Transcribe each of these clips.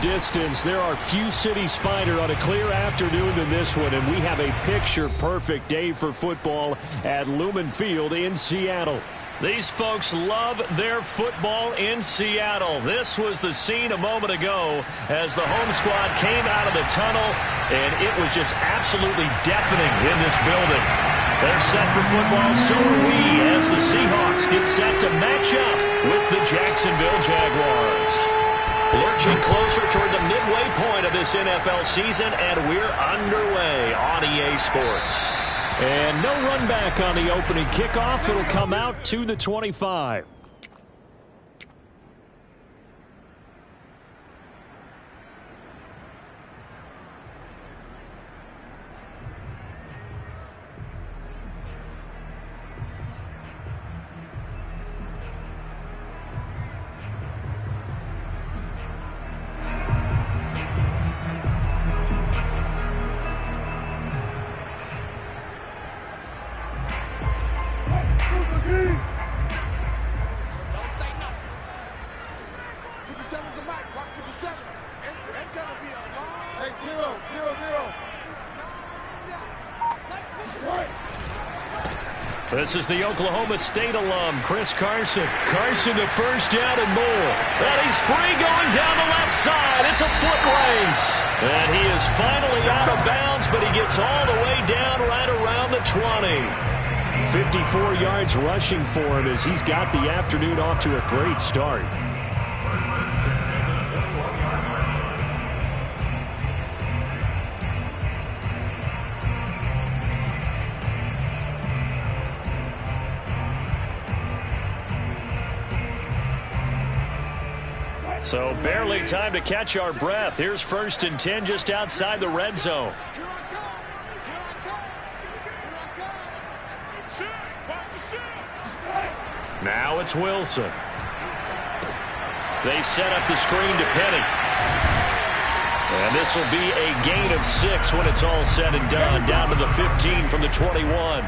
distance, there are few cities finer on a clear afternoon than this one, and we have a picture-perfect day for football at Lumen Field in Seattle. These folks love their football in Seattle. This was the scene a moment ago as the home squad came out of the tunnel, and it was just absolutely deafening in this building. They're set for football, so are we, as the Seahawks get set to match up with the Jacksonville Jaguars. Lurching closer toward the midway point of this NFL season, and we're underway on EA Sports. And no run back on the opening kickoff. It'll come out to the 25. This is the Oklahoma State alum, Chris Carson. Carson to first down and more. And he's free going down the left side. It's a foot race. And he is finally out of bounds, but he gets all the way down right around the 20. 54 yards rushing for him as he's got the afternoon off to a great start. So barely time to catch our breath. Here's 1st and 10 just outside the red zone. Now it's Wilson. They set up the screen to Penny. And this will be a gain of 6 when it's all said and done. Down to the 15 from the 21.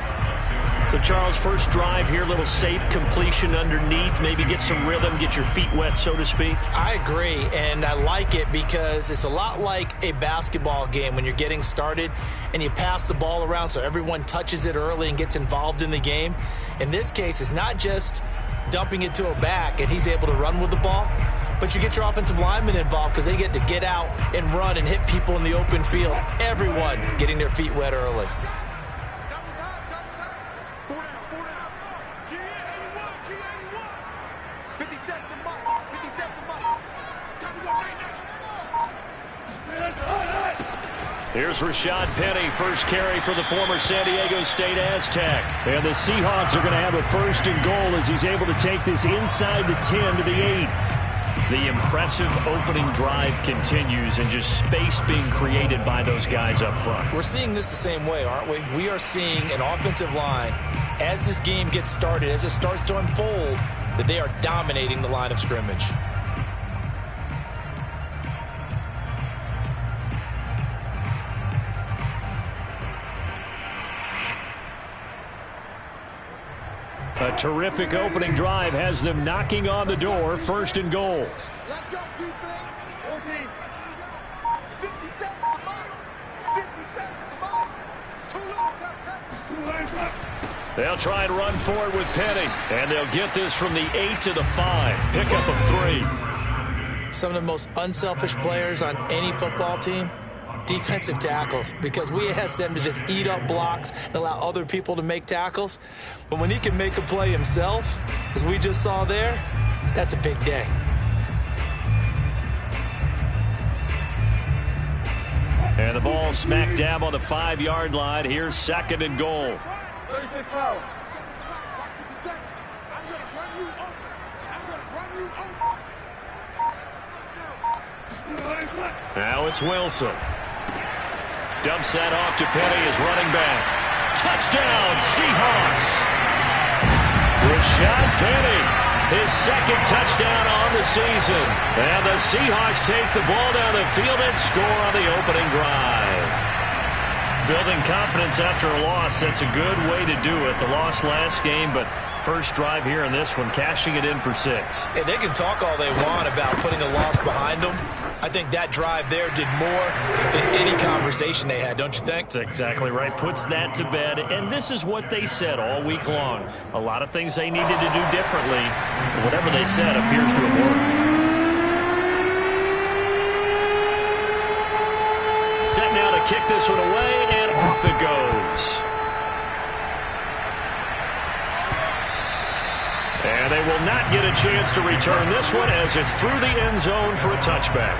So, Charles, first drive here, little safe completion underneath. Maybe get some rhythm, get your feet wet, so to speak. I agree, and I like it because it's a lot like a basketball game when you're getting started and you pass the ball around so everyone touches it early and gets involved in the game. In this case, it's not just dumping it to a back and he's able to run with the ball, but you get your offensive linemen involved because they get to get out and run and hit people in the open field. Everyone getting their feet wet early. Here's Rashad Penny, first carry for the former San Diego State Aztec. And the Seahawks are going to have a 1st and goal as he's able to take this inside the 10 to the 8. The impressive opening drive continues and just space being created by those guys up front. We're seeing this the same way, aren't we? We are seeing an offensive line, as this game gets started, as it starts to unfold, that they are dominating the line of scrimmage. A terrific opening drive has them knocking on the door. 1st and goal. Let's go, defense. 14. 57 to mine. 57 to mine. Too low. They'll try and run forward with Penny. And they'll get this from the 8 to the 5. Pickup of 3. Some of the most unselfish players on any football team, defensive tackles, because we ask them to just eat up blocks and allow other people to make tackles. But when he can make a play himself, as we just saw there, that's a big day. And the ball smack dab on the 5-yard line. Here's 2nd and goal. Now it's Wilson. Dumps that off to Penny as running back. Touchdown, Seahawks. Rashad Penny, his 2nd touchdown on the season. And the Seahawks take the ball down the field and score on the opening drive. Building confidence after a loss, that's a good way to do it. The loss last game, but first drive here in this one, cashing it in for 6. Hey, they can talk all they want about putting a loss behind them, I think that drive there did more than any conversation they had, don't you think? That's exactly right. Puts that to bed. And this is what they said all week long. A lot of things they needed to do differently. Whatever they said appears to have worked. Set now to kick this one away, and off it goes. And they will not get a chance to return this one as it's through the end zone for a touchback.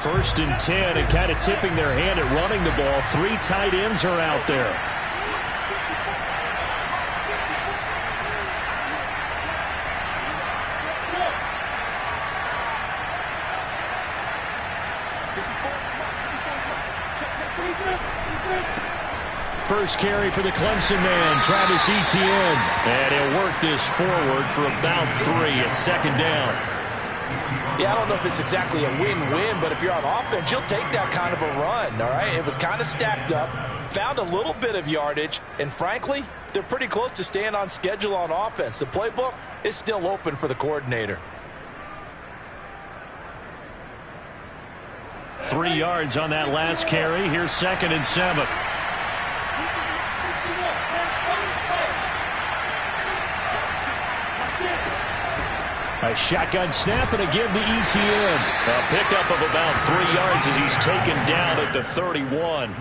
First and 10, and kind of tipping their hand at running the ball. 3 tight ends are out there. First carry for the Clemson man, Travis Etienne. And he'll work this forward for about 3 at second down. Yeah, I don't know if it's exactly a win-win, but if you're on offense, you'll take that kind of a run, all right? It was kind of stacked up, found a little bit of yardage, and frankly, they're pretty close to staying on schedule on offense. The playbook is still open for the coordinator. 3 yards on that last carry. Here's 2nd and 7. A shotgun snap and a give to Etienne. A pickup of about 3 yards as he's taken down at the 31.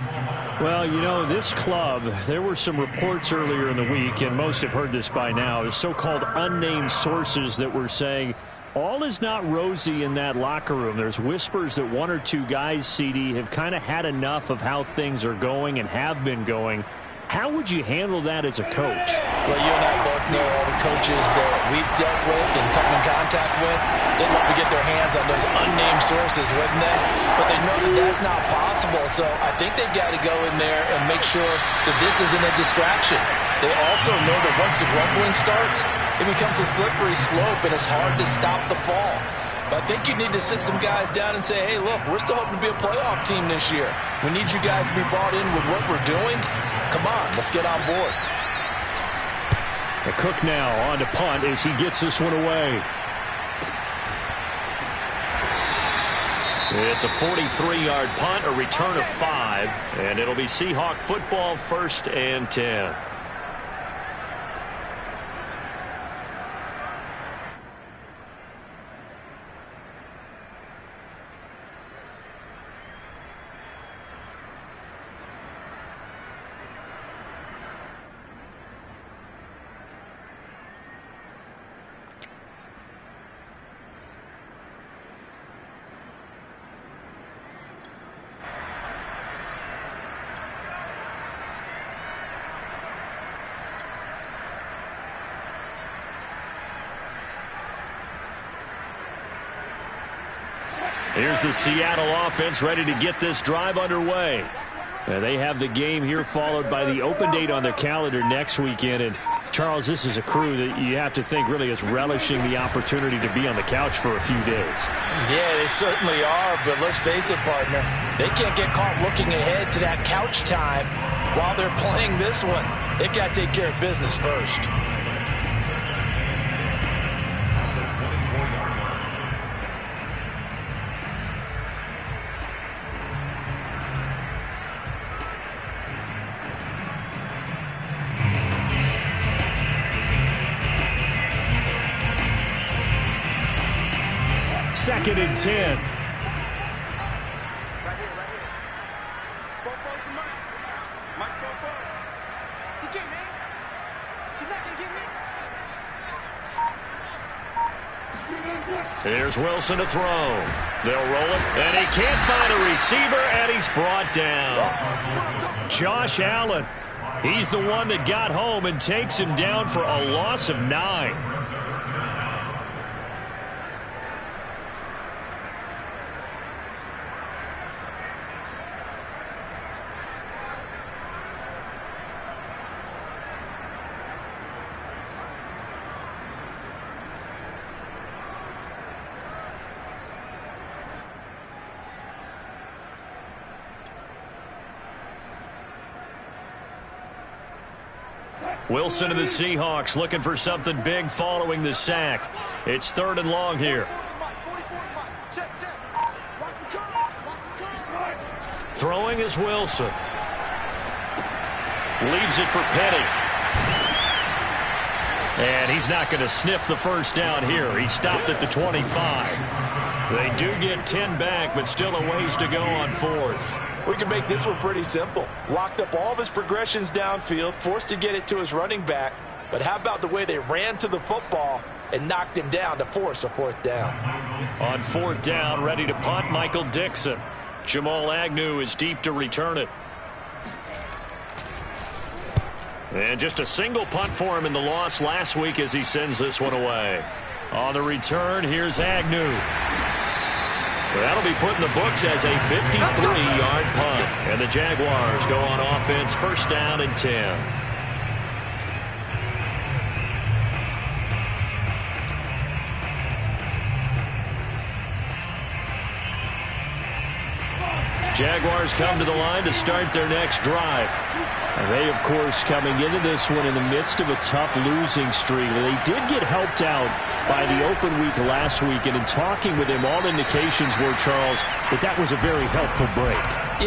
Well, you know, this club, there were some reports earlier in the week, and most have heard this by now, the so-called unnamed sources that were saying all is not rosy in that locker room. There's whispers that 1 or 2 guys, CD, have kind of had enough of how things are going and have been going. How would you handle that as a coach? Well, you and I both know all the coaches that we've dealt with and come in contact with. They'd love to get their hands on those unnamed sources, wouldn't they? But they know that that's not possible, so I think they've got to go in there and make sure that this isn't a distraction. They also know that once the grumbling starts, it becomes a slippery slope, and it's hard to stop the fall. But I think you need to sit some guys down and say, hey, look, we're still hoping to be a playoff team this year. We need you guys to be bought in with what we're doing. Come on, let's get on board. The Cook now on to punt as he gets this one away. It's a 43-yard punt, a return of 5, and it'll be Seahawk football, 1st and 10. Here's the Seattle offense ready to get this drive underway. They have the game here followed by the open date on their calendar next weekend. And Charles, this is a crew that you have to think really is relishing the opportunity to be on the couch for a few days. Yeah, they certainly are, but let's face it, partner. They can't get caught looking ahead to that couch time while they're playing this one. They've got to take care of business first. Second and 10. There's Wilson to throw. They'll roll it, and he can't find a receiver, and he's brought down. Josh Allen. He's the one that got home and takes him down for a loss of 9. Wilson and the Seahawks looking for something big following the sack. It's 3rd and long here. Throwing is Wilson. Leaves it for Petty. And he's not going to sniff the first down here. He stopped at the 25. They do get 10 back, but still a ways to go on 4th. We can make this one pretty simple. Locked up all of his progressions downfield, forced to get it to his running back. But how about the way they ran to the football and knocked him down to force a 4th down? On 4th down, ready to punt, Michael Dixon. Jamal Agnew is deep to return it. And just a single punt for him in the loss last week as he sends this one away. On the return, here's Agnew. That'll be put in the books as a 53-yard punt. And the Jaguars go on offense, 1st down and 10. Jaguars come to the line to start their next drive. And they, of course, coming into this one in the midst of a tough losing streak. They did get helped out by the open week last week, and in talking with him, all indications were, Charles, that was a very helpful break.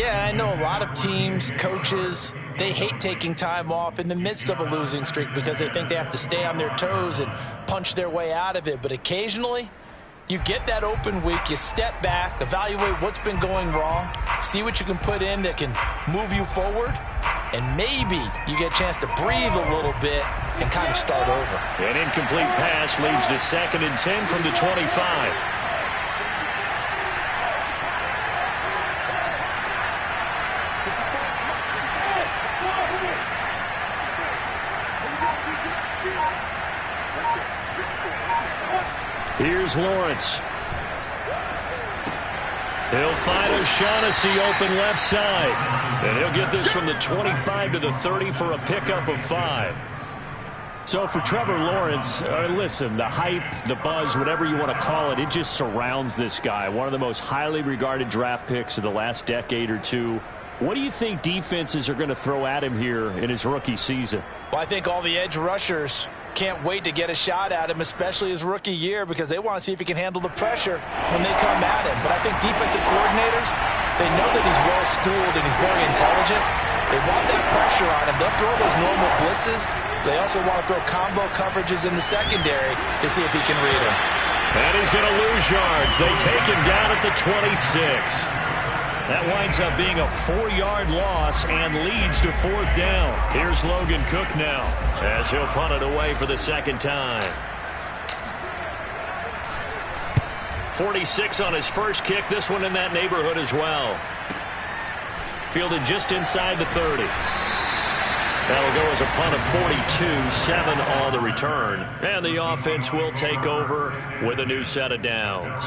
Yeah, I know a lot of teams, coaches, they hate taking time off in the midst of a losing streak because they think they have to stay on their toes and punch their way out of it. But occasionally, you get that open week, you step back, evaluate what's been going wrong, see what you can put in that can move you forward, and maybe you get a chance to breathe a little bit and kind of start over. An incomplete pass leads to 2nd and 10 from the 25. Here's Lawrence. He'll find O'Shaughnessy open left side. And he'll get this from the 25 to the 30 for a pickup of 5. So for Trevor Lawrence, listen, the hype, the buzz, whatever you want to call it, it just surrounds this guy. One of the most highly regarded draft picks of the last decade or two. What do you think defenses are going to throw at him here in his rookie season? Well, I think all the edge rushers can't wait to get a shot at him, especially his rookie year, because they want to see if he can handle the pressure when they come at him. But I think defensive coordinators, they know that he's well-schooled and he's very intelligent. They want that pressure on him. They'll throw those normal blitzes. They also want to throw combo coverages in the secondary to see if he can read him. And he's going to lose yards. They take him down at the 26. That winds up being a 4-yard loss and leads to 4th down. Here's Logan Cook now as he'll punt it away for the 2nd time. 46 on his first kick. This one in that neighborhood as well. Fielded just inside the 30. That'll go as a punt of 42, 7 on the return. And the offense will take over with a new set of downs.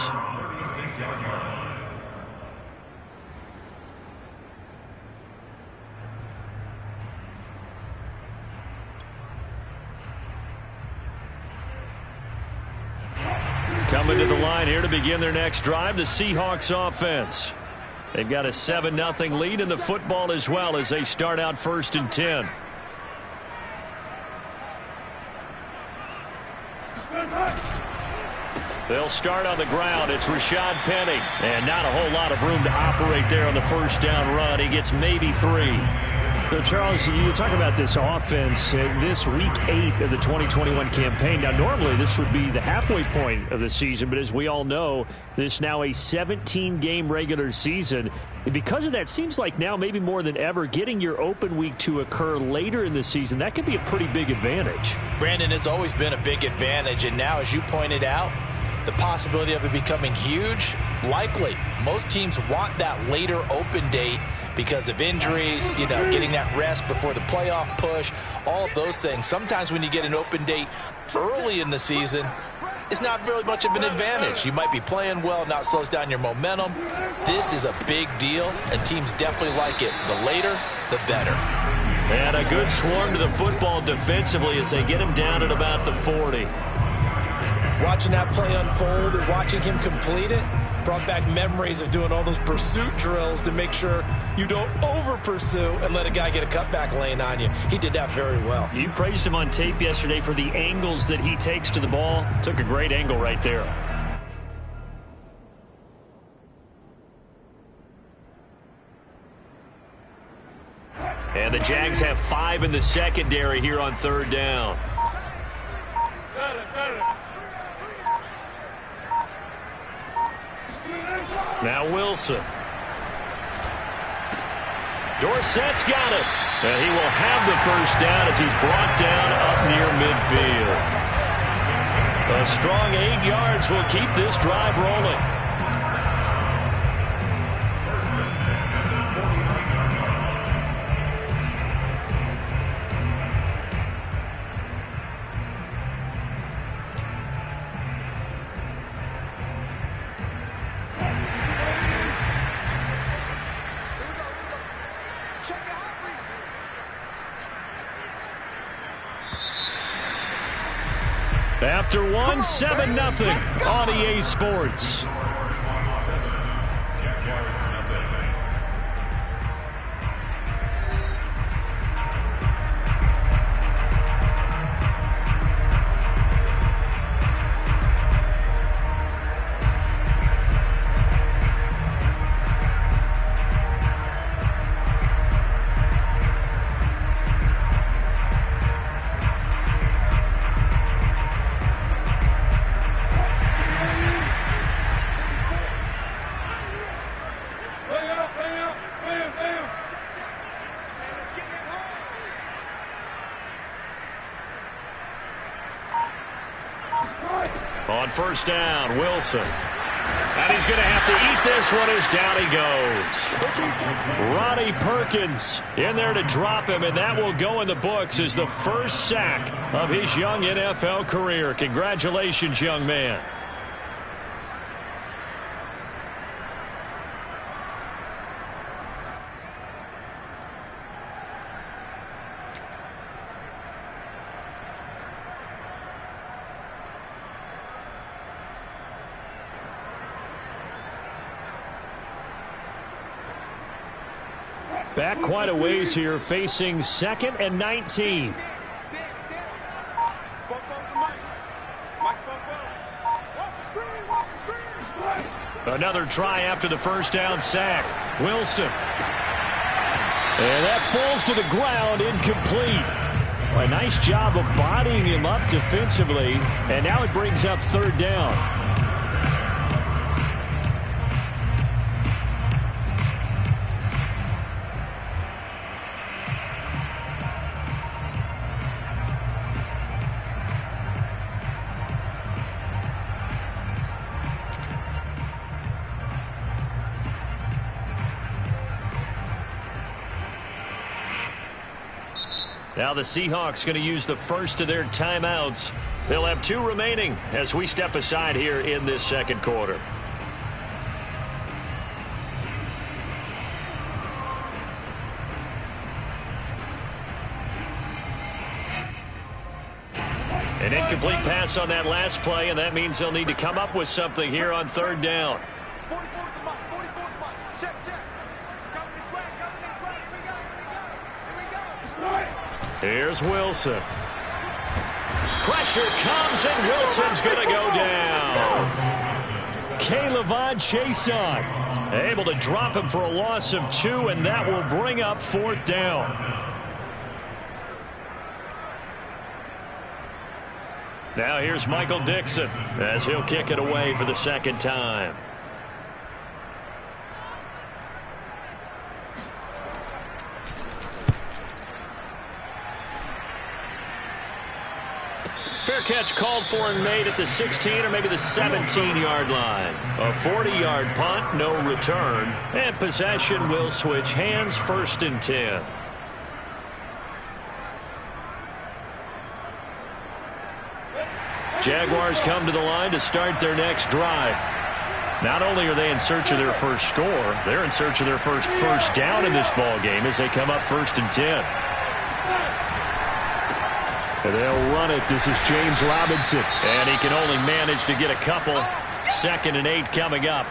Coming to the line here to begin their next drive, the Seahawks offense. They've got a 7-0 lead in the football as well as they start out 1st and 10. They'll start on the ground. It's Rashad Penny. And not a whole lot of room to operate there on the 1st down run. He gets maybe 3. So, Charles, you talk about this offense this week 8 of the 2021 campaign. Now, normally this would be the halfway point of the season, but as we all know, this is now a 17-game regular season. And because of that, seems like now maybe more than ever, getting your open week to occur later in the season, that could be a pretty big advantage. Brandon, it's always been a big advantage, and now, as you pointed out, the possibility of it becoming huge, likely. Most teams want that later open date because of injuries, getting that rest before the playoff push, all of those things. Sometimes when you get an open date early in the season, it's not really much of an advantage. You might be playing well, now it slows down your momentum. This is a big deal, and teams definitely like it. The later, the better. And a good swarm to the football defensively as they get him down at about the 40. Watching that play unfold and watching him complete it, Brought back memories of doing all those pursuit drills to make sure you don't over-pursue and let a guy get a cutback lane on you. He did that very well. You praised him on tape yesterday for the angles that he takes to the ball. Took a great angle right there. And the Jags have 5 in the secondary here on 3rd down. Now Wilson. Dorsett's got it. And he will have the 1st down as he's brought down up near midfield. A strong 8 yards will keep this drive rolling. After 1, 7-0 on EA Sports. On 1st down, Wilson. And he's going to have to eat this one as down he goes. Ronnie Perkins in there to drop him, and that will go in the books as the 1st sack of his young NFL career. Congratulations, young man. Back quite a ways here, facing 2nd and 19. Another try after the 1st down sack. Wilson. And that falls to the ground, incomplete. A nice job of bodying him up defensively, and now it brings up 3rd down. Now the Seahawks going to use the 1st of their timeouts. They'll have 2 remaining as we step aside here in this 2nd quarter. An incomplete pass on that last play, and that means they'll need to come up with something here on 3rd down. Here's Wilson. Pressure comes, and Wilson's going to go down. Caleb Chason able to drop him for a loss of 2, and that will bring up 4th down. Now here's Michael Dixon as he'll kick it away for the 2nd time. Fair catch called for and made at the 16 or maybe the 17-yard line. A 40-yard punt, no return. And possession will switch hands, 1st and 10. Jaguars come to the line to start their next drive. Not only are they in search of their 1st score, they're in search of their first down in this ball game as they come up 1st and 10. They'll run it. This is James Robinson. And he can only manage to get a couple. 2nd and 8 coming up.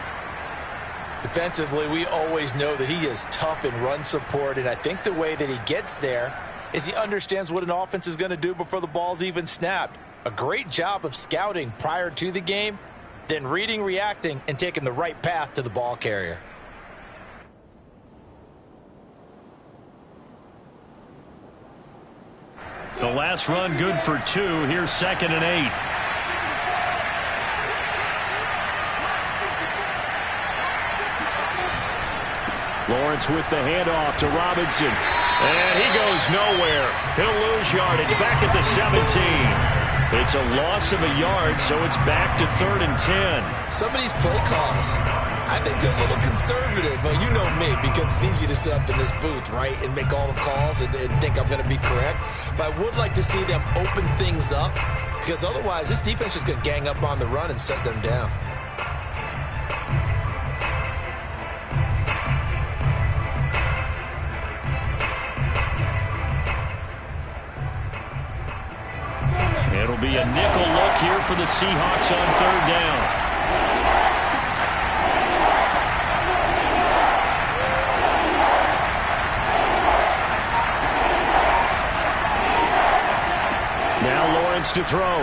Defensively, we always know that he is tough in run support, and I think the way that he gets there is he understands what an offense is going to do before the ball's even snapped. A great job of scouting prior to the game, then reading, reacting, and taking the right path to the ball carrier. The last run good for 2. Here's 2nd and 8. Lawrence with the handoff to Robinson. And he goes nowhere. He'll lose yardage back at the 17. It's a loss of a yard, so it's back to 3rd and 10. Some of these play calls, I think they're a little conservative. But you know me, because it's easy to sit up in this booth, right, and make all the calls and think I'm going to be correct. But I would like to see them open things up, because otherwise this defense is going to gang up on the run and shut them down. It'll be a nickel look here for the Seahawks on 3rd down. Now Lawrence to throw.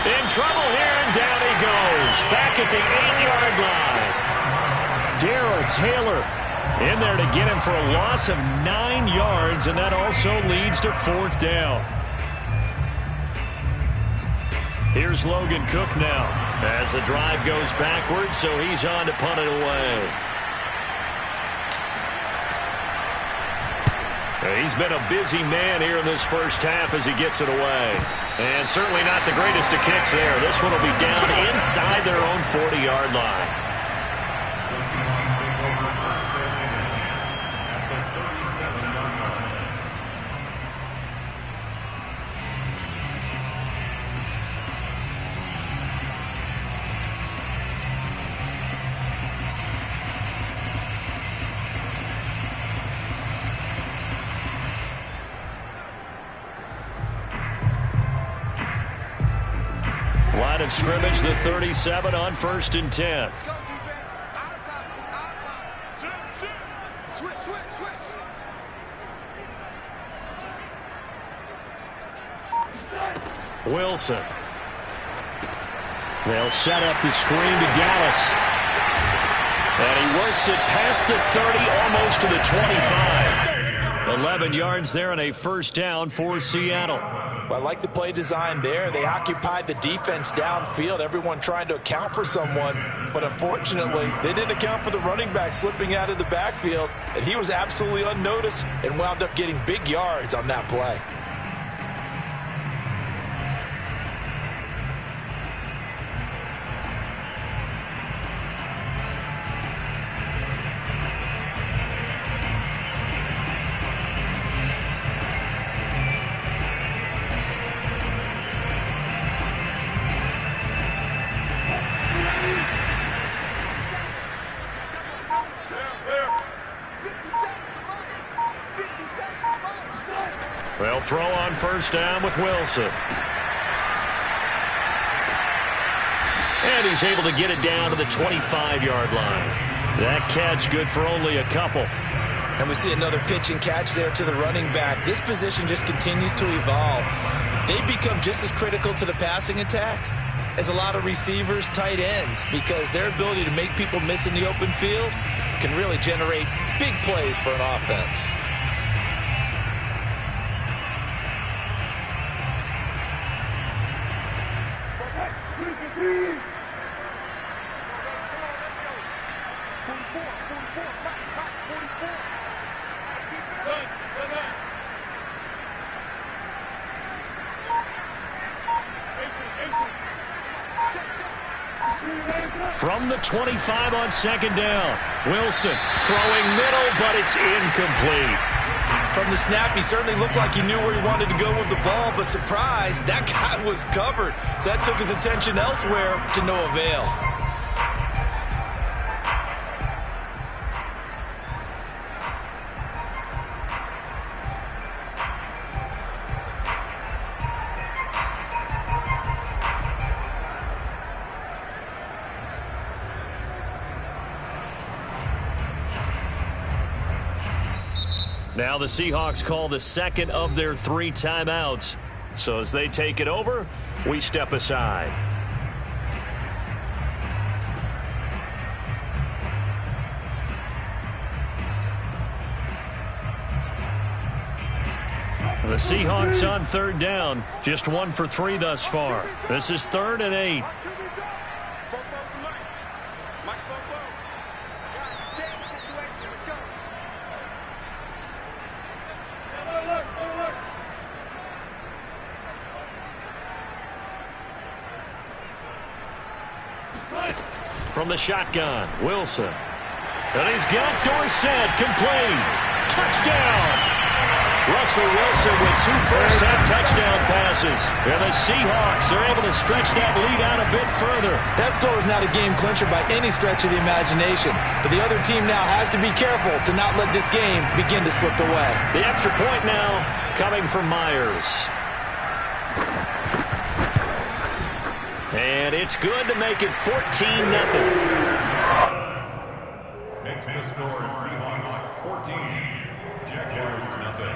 In trouble here, and down he goes. Back at the 8-yard line. Darrell Taylor in there to get him for a loss of 9 yards, and that also leads to 4th down. Here's Logan Cook now as the drive goes backwards, so he's on to punt it away. He's been a busy man here in this first half as he gets it away. And certainly not the greatest of kicks there. This one will be down inside their own 40-yard line. The Seahawks take over first at the 37-yard line. Line of scrimmage, the 37 on 1st and 10. Let's go, defense. Out of time. It's out of time. Switch, switch, switch. Wilson. They'll set up the screen to Dallas. And he works it past the 30, almost to the 25. 11 yards there and a 1st down for Seattle. Well, I like the play design there. They occupied the defense downfield, everyone trying to account for someone. But unfortunately, they didn't account for the running back slipping out of the backfield. And he was absolutely unnoticed and wound up getting big yards on that play. They'll throw on 1st down with Wilson. And he's able to get it down to the 25-yard line. That catch good for only a couple. And we see another pitch and catch there to the running back. This position just continues to evolve. They become just as critical to the passing attack as a lot of receivers, tight ends, because their ability to make people miss in the open field can really generate big plays for an offense. From the 25 on 2nd down. Wilson throwing middle, but it's incomplete. From the snap, he certainly looked like he knew where he wanted to go with the ball, but surprise, that guy was covered. So that took his attention elsewhere to no avail. Now the Seahawks call the second of their 3 timeouts. So as they take it over, we step aside. The Seahawks on 3rd down. Just 1 for 3 thus far. This is 3rd and 8. From the shotgun, Wilson. And he's got Dorsett complete. Touchdown! Russell Wilson with 2 first-half touchdown passes. And the Seahawks are able to stretch that lead out a bit further. That score is not a game clincher by any stretch of the imagination. But the other team now has to be careful to not let this game begin to slip away. The extra point now coming from Myers. And it's good to make it 14-0. Makes the score Seahawks 14, Jaguars nothing.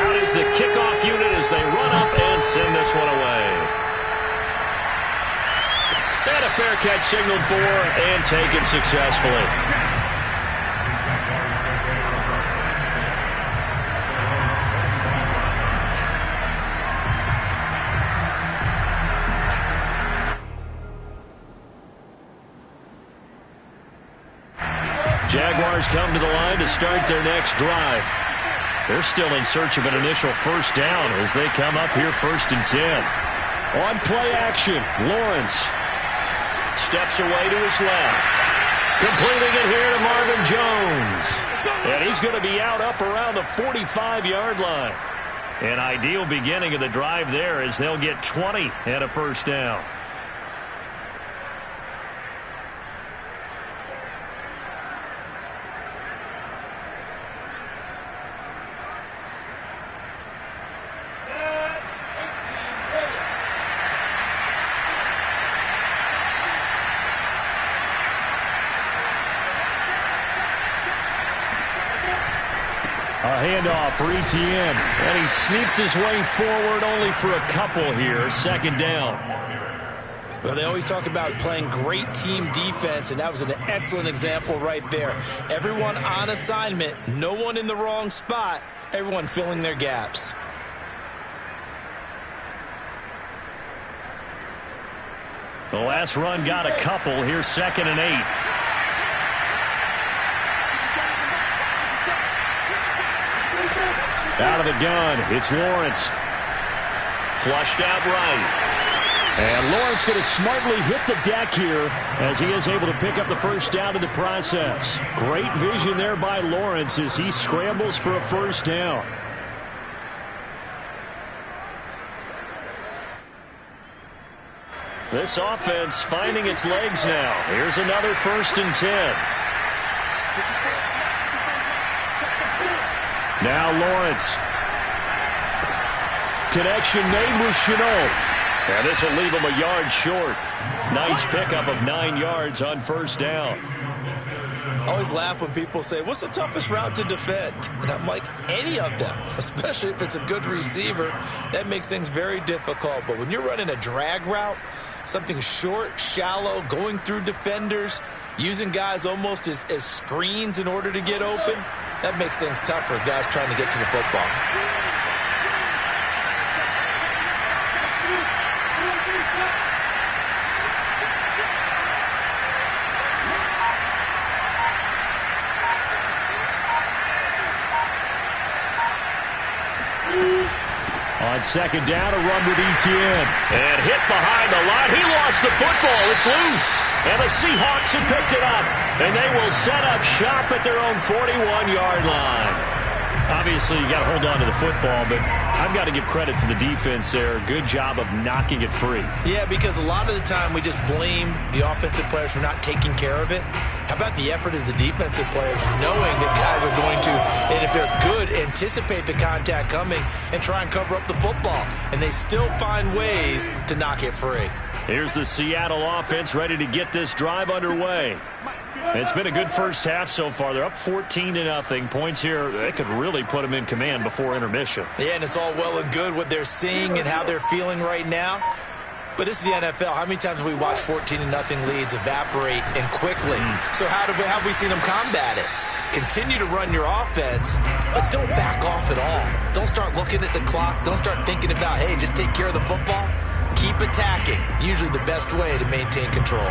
Out is the kickoff unit as they run up and send this one away. And a fair catch signaled for and taken successfully. Jaguars come to the line to start their next drive. They're still in search of an initial first down as they come up here 1st and 10. On play action, Lawrence steps away to his left. Completing it here to Marvin Jones. And he's going to be out up around the 45-yard line. An ideal beginning of the drive there as they'll get 20 and a first down. A handoff for Etienne, and he sneaks his way forward only for a couple here. 2nd down. Well, they always talk about playing great team defense, and that was an excellent example right there. Everyone on assignment, no one in the wrong spot, everyone filling their gaps. The last run got a couple. Here's 2nd and 8. Out of the gun, it's Lawrence. Flushed out right. And Lawrence going to smartly hit the deck here as he is able to pick up the first down in the process. Great vision there by Lawrence as he scrambles for a first down. This offense finding its legs now. Here's another 1st and 10. Now Lawrence. Connection made with Chenault. And this will leave him a yard short. Nice pickup of 9 yards on first down. I always laugh when people say, what's the toughest route to defend? And I'm like, any of them, especially if it's a good receiver. That makes things very difficult. But when you're running a drag route, something short, shallow, going through defenders, using guys almost as screens in order to get open, that makes things tough for guys trying to get to the football. On 2nd down, a run with Etienne. And hit behind the line. He lost the football. It's loose. And the Seahawks have picked it up. And they will set up shop at their own 41-yard line. Obviously, you got to hold on to the football, but I've got to give credit to the defense there. Good job of knocking it free. Yeah, because a lot of the time we just blame the offensive players for not taking care of it. How about the effort of the defensive players knowing that guys are going to, and if they're good, anticipate the contact coming and try and cover up the football. And they still find ways to knock it free. Here's the Seattle offense ready to get this drive underway. It's been a good first half so far. They're up 14-0. Points here, they could really put them in command before intermission. Yeah, and it's all well and good what they're seeing and how they're feeling right now. But this is the NFL. How many times have we watched 14-0 leads evaporate and quickly? So how have we seen them combat it? Continue to run your offense, but don't back off at all. Don't start looking at the clock. Don't start thinking about, hey, just take care of the football. Keep attacking. Usually the best way to maintain control.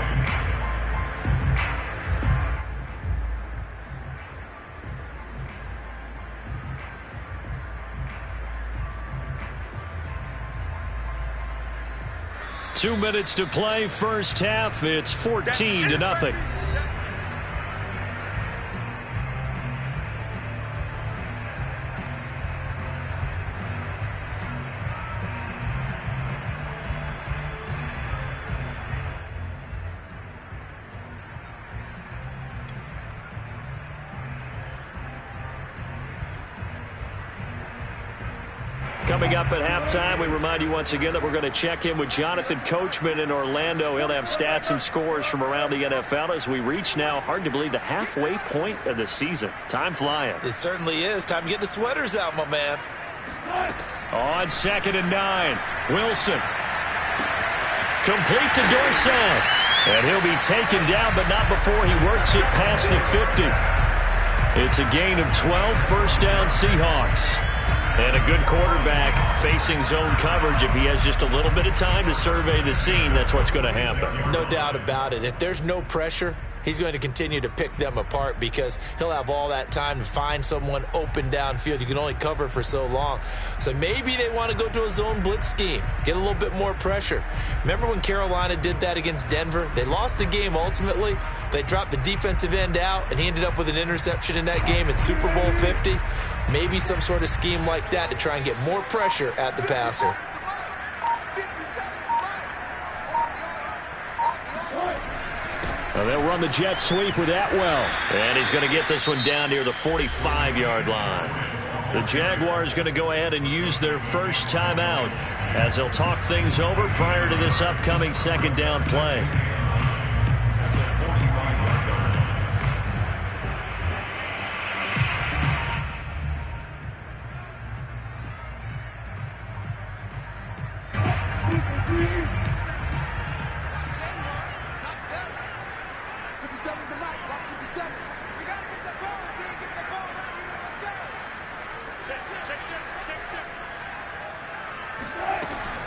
Two minutes to play, first half. It's 14-0. Coming up at halftime, we remind you once again that we're going to check in with Jonathan Coachman in Orlando. He'll have stats and scores from around the NFL as we reach now, hard to believe, the halfway point of the season. Time flying. It certainly is. Time to get the sweaters out, my man. On 2nd and 9, Wilson. Complete to Dorsett. And he'll be taken down, but not before he works it past the 50. It's a gain of 12, first down Seahawks. And a good quarterback facing zone coverage. If he has just a little bit of time to survey the scene, that's what's going to happen. No doubt about it. If there's no pressure, he's going to continue to pick them apart because he'll have all that time to find someone open downfield. You can only cover for so long. So maybe they want to go to a zone blitz scheme, get a little bit more pressure. Remember when Carolina did that against Denver? They lost the game ultimately. They dropped the defensive end out, and he ended up with an interception in that game in Super Bowl 50. Maybe some sort of scheme like that to try and get more pressure at the passer. Well, they'll run the jet sweep with Atwell. And he's going to get this one down near the 45-yard line. The Jaguars going to go ahead and use their first timeout as they'll talk things over prior to this upcoming second down play.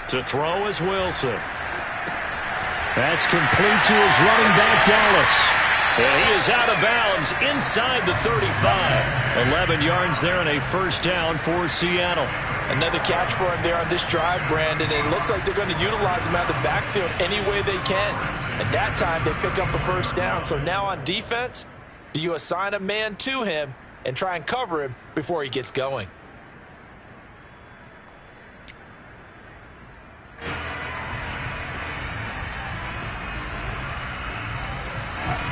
To throw is Wilson. That's complete to his running back, Dallas. And he is out of bounds inside the 35. 11 yards there and a first down for Seattle. Another catch for him there on this drive, Brandon. And it looks like they're going to utilize him out of the backfield any way they can. And that time they pick up a first down. So now on defense, do you assign a man to him and try and cover him before he gets going?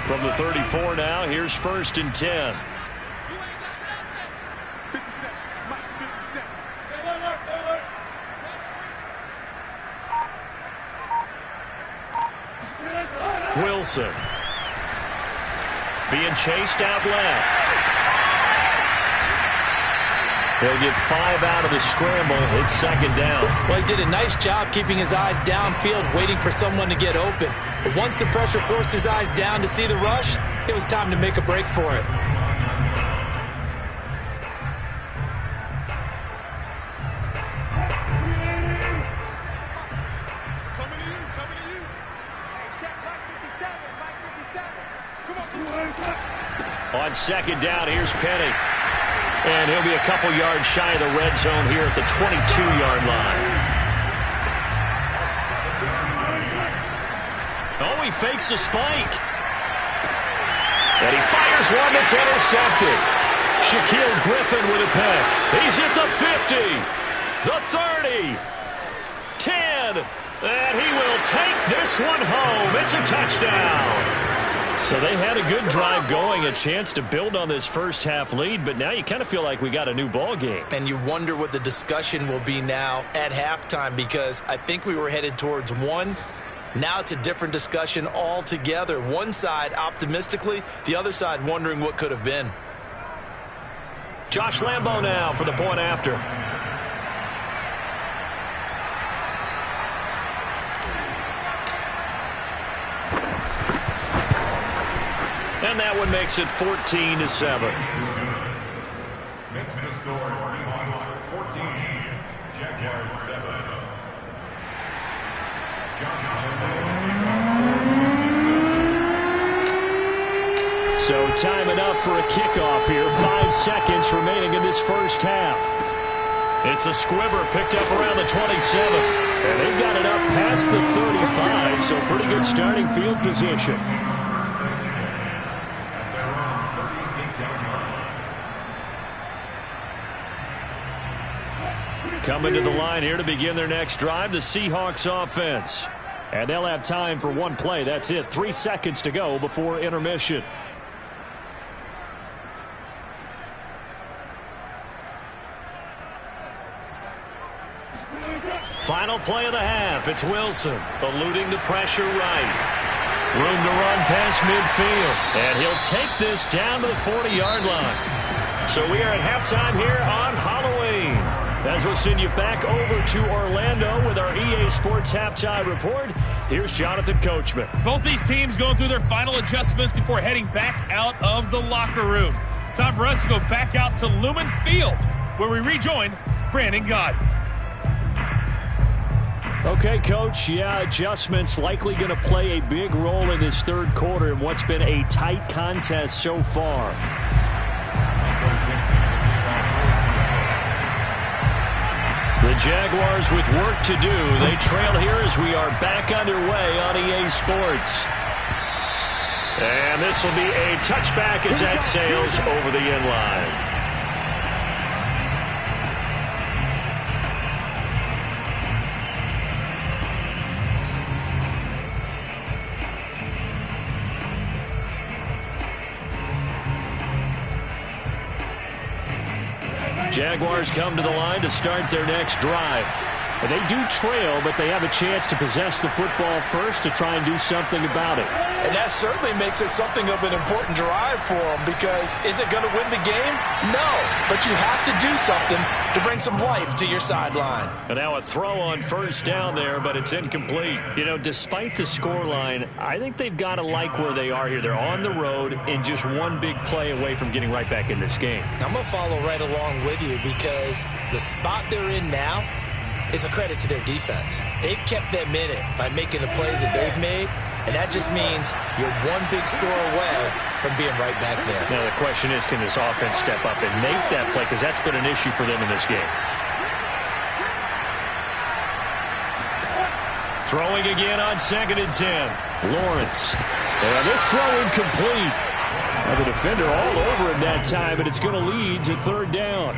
From the 34 now, here's 1st and 10. 57. Mike, 57. Wilson. Being chased out left. He'll get 5 out of the scramble. It's second down. Well, he did a nice job keeping his eyes downfield, waiting for someone to get open. But once the pressure forced his eyes down to see the rush, it was time to make a break for it. Coming to you. Hey, check Mike 57. Mike 57. Come on. On second down, here's Penny. And he'll be a couple yards shy of the red zone here at the 22-yard line. Oh, he fakes a spike. And he fires one that's intercepted. Shaquille Griffin with a pick. He's at the 50, the 30, 10, and he will take this one home. It's a touchdown. So they had a good drive going, a chance to build on this first half lead, but now you kind of feel like we got a new ball game. And you wonder what the discussion will be now at halftime, because I think we were headed towards one. Now it's a different discussion altogether. One side optimistically, the other side wondering what could have been. Josh Lambo now for the point after. And that one makes it 14-7. Makes the score Seahawks 14, Jaguars 7. So time enough for a kickoff here. 5 seconds remaining in this first half. It's a squibber picked up around the 27. And they've got it up past the 35, so pretty good starting field position. Coming to the line here to begin their next drive, the Seahawks offense. And they'll have time for one play. That's it. 3 seconds to go before intermission. Final play of the half. It's Wilson eluding the pressure right. Room to run past midfield. And he'll take this down to the 40-yard line. So we are at halftime here on Halloween. As we'll send you back over to Orlando with our EA Sports Halftime Report, here's Jonathan Coachman. Both these teams going through their final adjustments before heading back out of the locker room. Time for us to go back out to Lumen Field, where we rejoin Brandon Gott. Okay, Coach. Yeah, adjustments likely going to play a big role in this third quarter in what's been a tight contest so far. The Jaguars with work to do. They trail here as we are back underway on EA Sports. And this will be a touchback as that sails over the end line. Jaguars come to the line to start their next drive. And they do trail, but they have a chance to possess the football first to try and do something about it. And that certainly makes it something of an important drive for them, because is it going to win the game? No, but you have to do something to bring some life to your sideline. And now a throw on first down there, but it's incomplete. You know, despite the scoreline, I think they've got to like where they are here. They're on the road and just one big play away from getting right back in this game. I'm going to follow right along with you, because the spot they're in now is a credit to their defense. They've kept them in it by making the plays that they've made, and that just means you're one big score away from being right back there. Now the question is, can this offense step up and make that play, because that's been an issue for them in this game. Throwing again on 2nd and 10. Lawrence. And this throw incomplete. Now the defender all over him that time, and it's going to lead to 3rd down.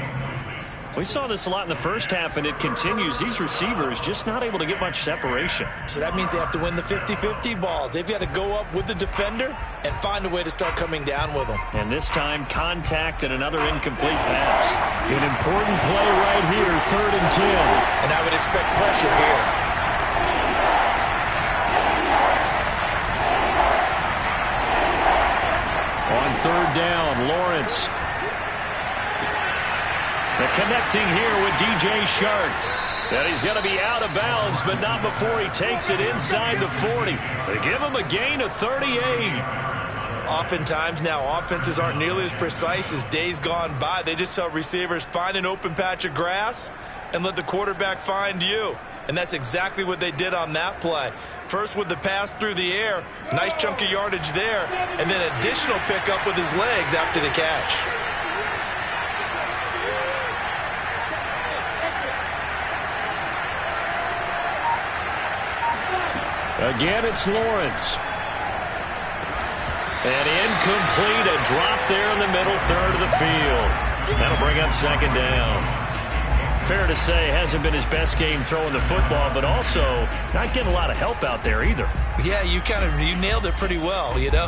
We saw this a lot in the first half, and it continues. These receivers just not able to get much separation. So that means they have to win the 50-50 balls. They've got to go up with the defender and find a way to start coming down with them. And this time, contact and another incomplete pass. An important play right here, 3rd and 10. And I would expect pressure here. On 3rd down, Lawrence. The connecting here with DJ Shark. And he's going to be out of bounds, but not before he takes it inside the 40. They give him a gain of 38. Oftentimes now, offenses aren't nearly as precise as days gone by. They just tell receivers, find an open patch of grass and let the quarterback find you. And that's exactly what they did on that play. First with the pass through the air, nice chunk of yardage there, and then additional pickup with his legs after the catch. Again, it's Lawrence. And incomplete, a drop there in the middle 3rd of the field. That'll bring up second down. Fair to say, hasn't been his best game throwing the football, but also not getting a lot of help out there either. Yeah, you nailed it pretty well, you know.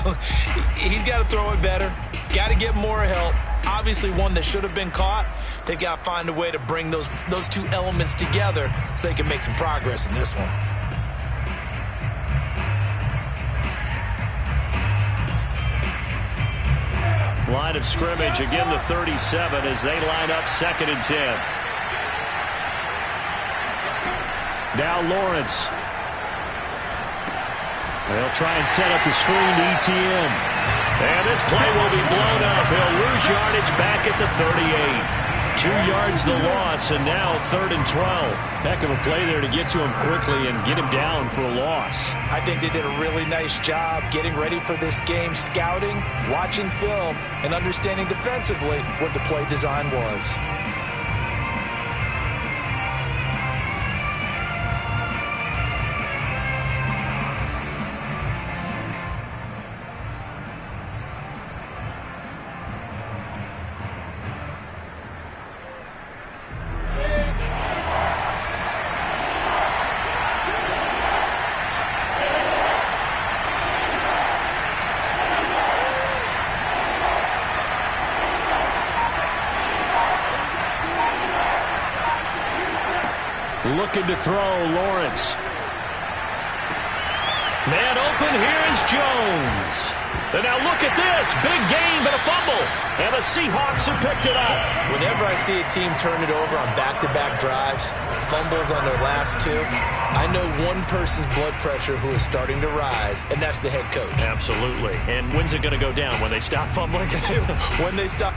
He's got to throw it better, got to get more help. Obviously one that should have been caught. They've got to find a way to bring those two elements together so they can make some progress in this one. Line of scrimmage, again the 37 as they line up 2nd and 10. Now Lawrence. They'll try and set up the screen to ETN. And this play will be blown up. He'll lose yardage back at the 38. 2 yards the loss, and now 3rd and 12. Heck of a play there to get to him quickly and get him down for a loss. I think they did a really nice job getting ready for this game, scouting, watching film, and understanding defensively what the play design was. Looking to throw, Lawrence. Man open, here is Jones. And now look at this, big game but a fumble. And the Seahawks have picked it up. Whenever I see a team turn it over on back-to-back drives, fumbles on their last 2, I know one person's blood pressure who is starting to rise, and that's the head coach. Absolutely. And when's it going to go down? When they stop fumbling? When they stop.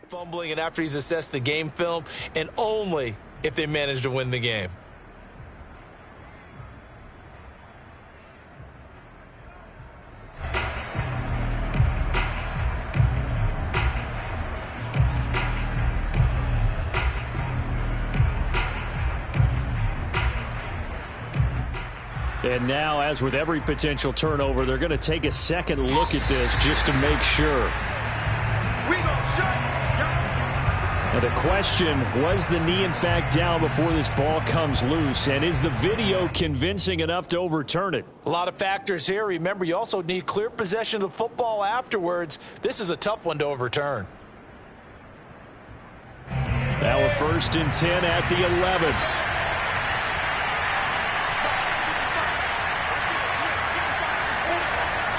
Fumbling, and after he's assessed the game film, and only if they manage to win the game. And now, as with every potential turnover, they're going to take a second look at this just to make sure. We gonna shut. Now the question, was the knee in fact down before this ball comes loose? And is the video convincing enough to overturn it? A lot of factors here. Remember, you also need clear possession of the football afterwards. This is a tough one to overturn. Now a 1st and 10 at the 11.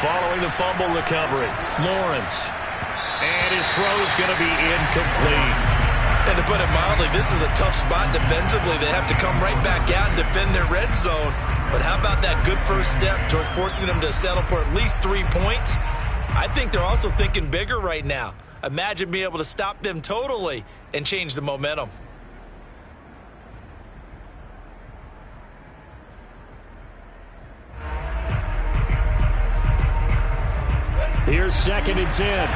Following the fumble recovery, Lawrence. And his throw's going to be incomplete. And to put it mildly, this is a tough spot defensively. They have to come right back out and defend their red zone. But how about that good first step towards forcing them to settle for at least 3 points? I think they're also thinking bigger right now. Imagine being able to stop them totally and change the momentum. Here's 2nd and 10.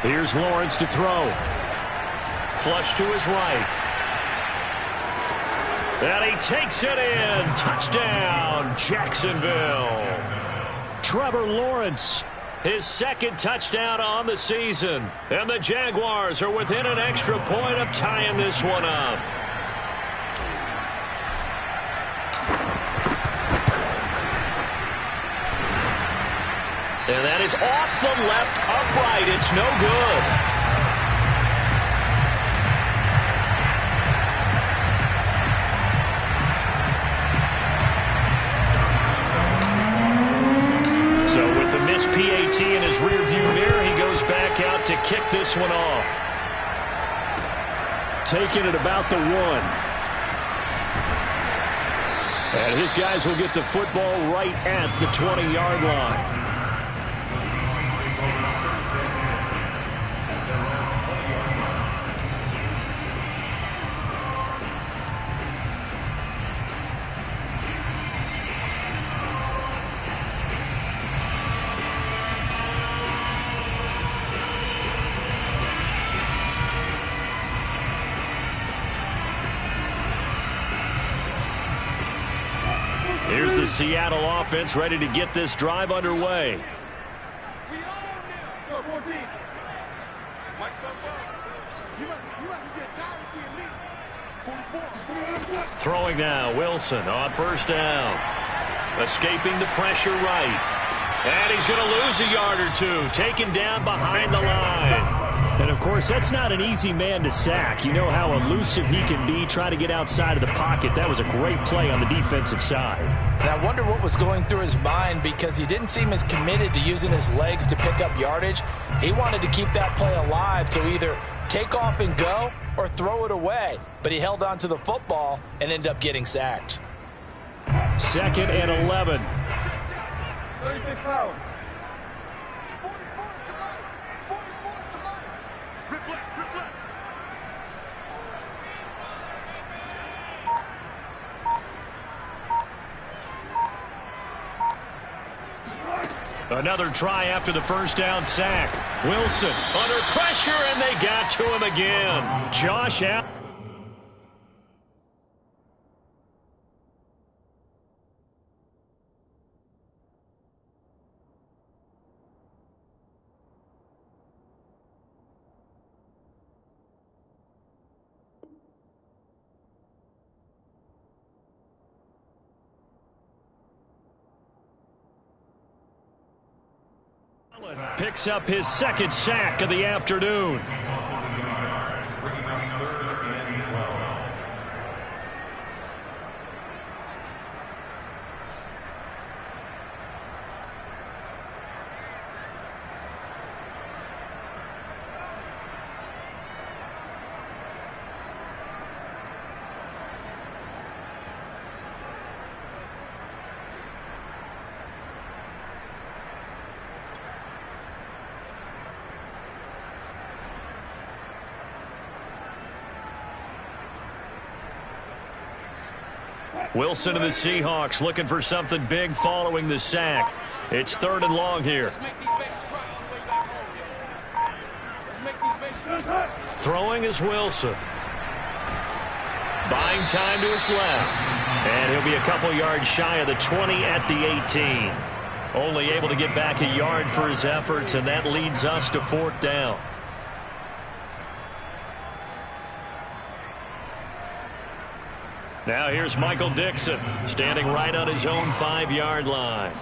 Here's Lawrence to throw. Flush to his right. And he takes it in. Touchdown, Jacksonville. Trevor Lawrence, his 2nd touchdown on the season. And the Jaguars are within an extra point of tying this one up. And that is off the left upright. It's no good. So with the missed PAT in his rearview mirror, he goes back out to kick this one off. Taking it about the 1. And his guys will get the football right at the 20-yard line. Here's the Seattle offense ready to get this drive underway. Throwing now, Wilson on first down. Escaping the pressure right. And he's going to lose a yard or two. Taken down behind the line. And, of course, that's not an easy man to sack. You know how elusive he can be trying to get outside of the pocket. That was a great play on the defensive side. And I wonder what was going through his mind, because he didn't seem as committed to using his legs to pick up yardage. He wanted to keep that play alive to either take off and go or throw it away. But he held on to the football and ended up getting sacked. 2nd and 11. Another try after the first down sack. Wilson under pressure, and they got to him again. Josh Allen. Picks up his 2nd sack of the afternoon. Wilson of the Seahawks looking for something big following the sack. It's 3rd and long here. Throwing is Wilson. Buying time to his left. And he'll be a couple yards shy of the 20 at the 18. Only able to get back a yard for his efforts, and that leads us to 4th down. Now here's Michael Dixon, standing right on his own 5-yard line.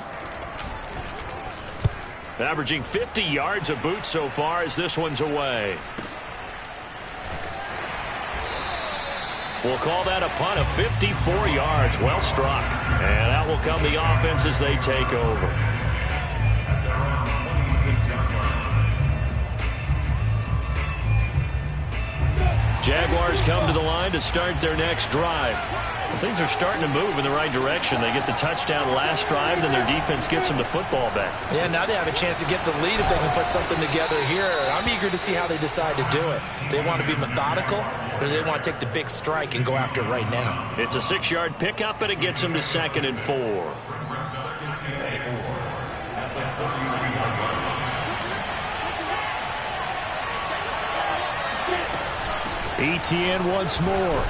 Averaging 50 yards a boot so far as this one's away. We'll call that a punt of 54 yards. Well struck. And out will come the offense as they take over. Jaguars come to the line to start their next drive. Things are starting to move in the right direction. They get the touchdown last drive, then their defense gets them the football back. Yeah, now they have a chance to get the lead if they can put something together here. I'm eager to see how they decide to do it. Do they want to be methodical, or do they want to take the big strike and go after it right now? It's a 6-yard pickup, and it gets them to 2nd and 4. Etienne once more.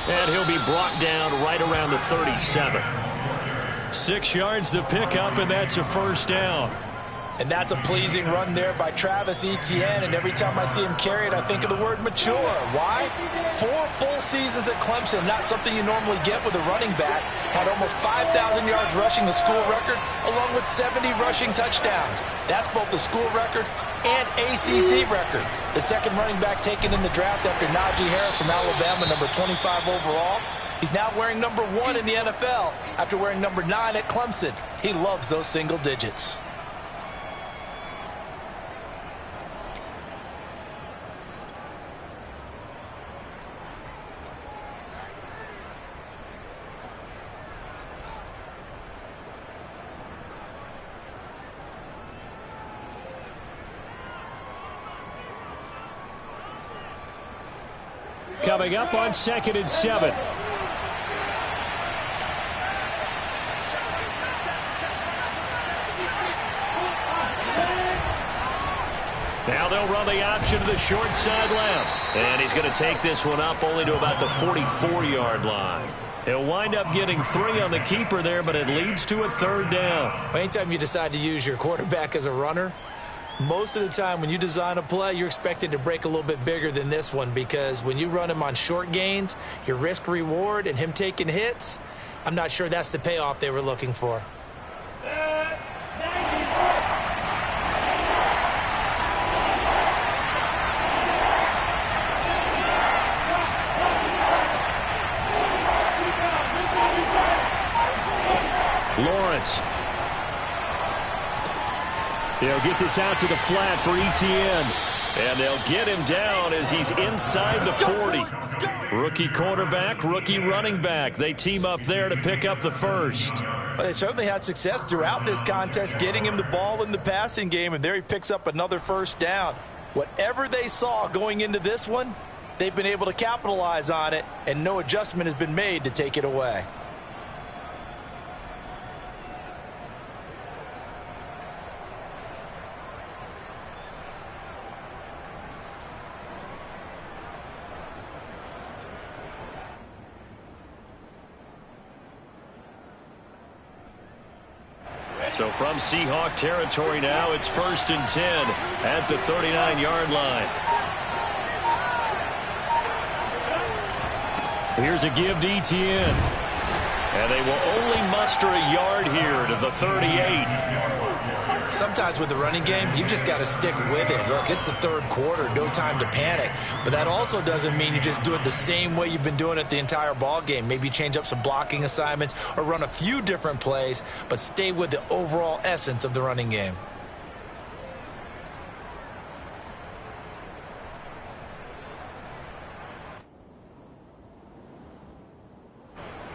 And he'll be brought down right around the 37. 6 yards the pickup, and that's a 1st down. And that's a pleasing run there by Travis Etienne, and every time I see him carry it, I think of the word mature. Why? 4 full seasons at Clemson, not something you normally get with a running back. Had almost 5,000 yards rushing, the school record, along with 70 rushing touchdowns. That's both the school record and ACC record. The second running back taken in the draft after Najee Harris from Alabama, number 25 overall. He's now wearing number 1 in the NFL after wearing number 9 at Clemson. He loves those single digits. Coming up on 2nd and 7. Now they'll run the option to the short side left. And he's going to take this one up only to about the 44-yard line. He'll wind up getting 3 on the keeper there, but it leads to a 3rd down. Anytime you decide to use your quarterback as a runner, most of the time when you design a play, you're expected to break a little bit bigger than this one, because when you run him on short gains, your risk-reward and him taking hits, I'm not sure that's the payoff they were looking for. Lawrence. They'll get this out to the flat for Etienne. And they'll get him down as he's inside the 40. Rookie quarterback, rookie running back. They team up there to pick up the first. Well, they certainly had success throughout this contest, getting him the ball in the passing game, and there he picks up another first down. Whatever they saw going into this one, they've been able to capitalize on it, and no adjustment has been made to take it away. So from Seahawk territory now, it's 1st and 10 at the 39-yard line. Here's a give to Etienne. And they will only muster a yard here to the 38. Sometimes with the running game, you've just got to stick with it. Look, it's the 3rd quarter, no time to panic. But that also doesn't mean you just do it the same way you've been doing it the entire ball game. Maybe change up some blocking assignments or run a few different plays, but stay with the overall essence of the running game.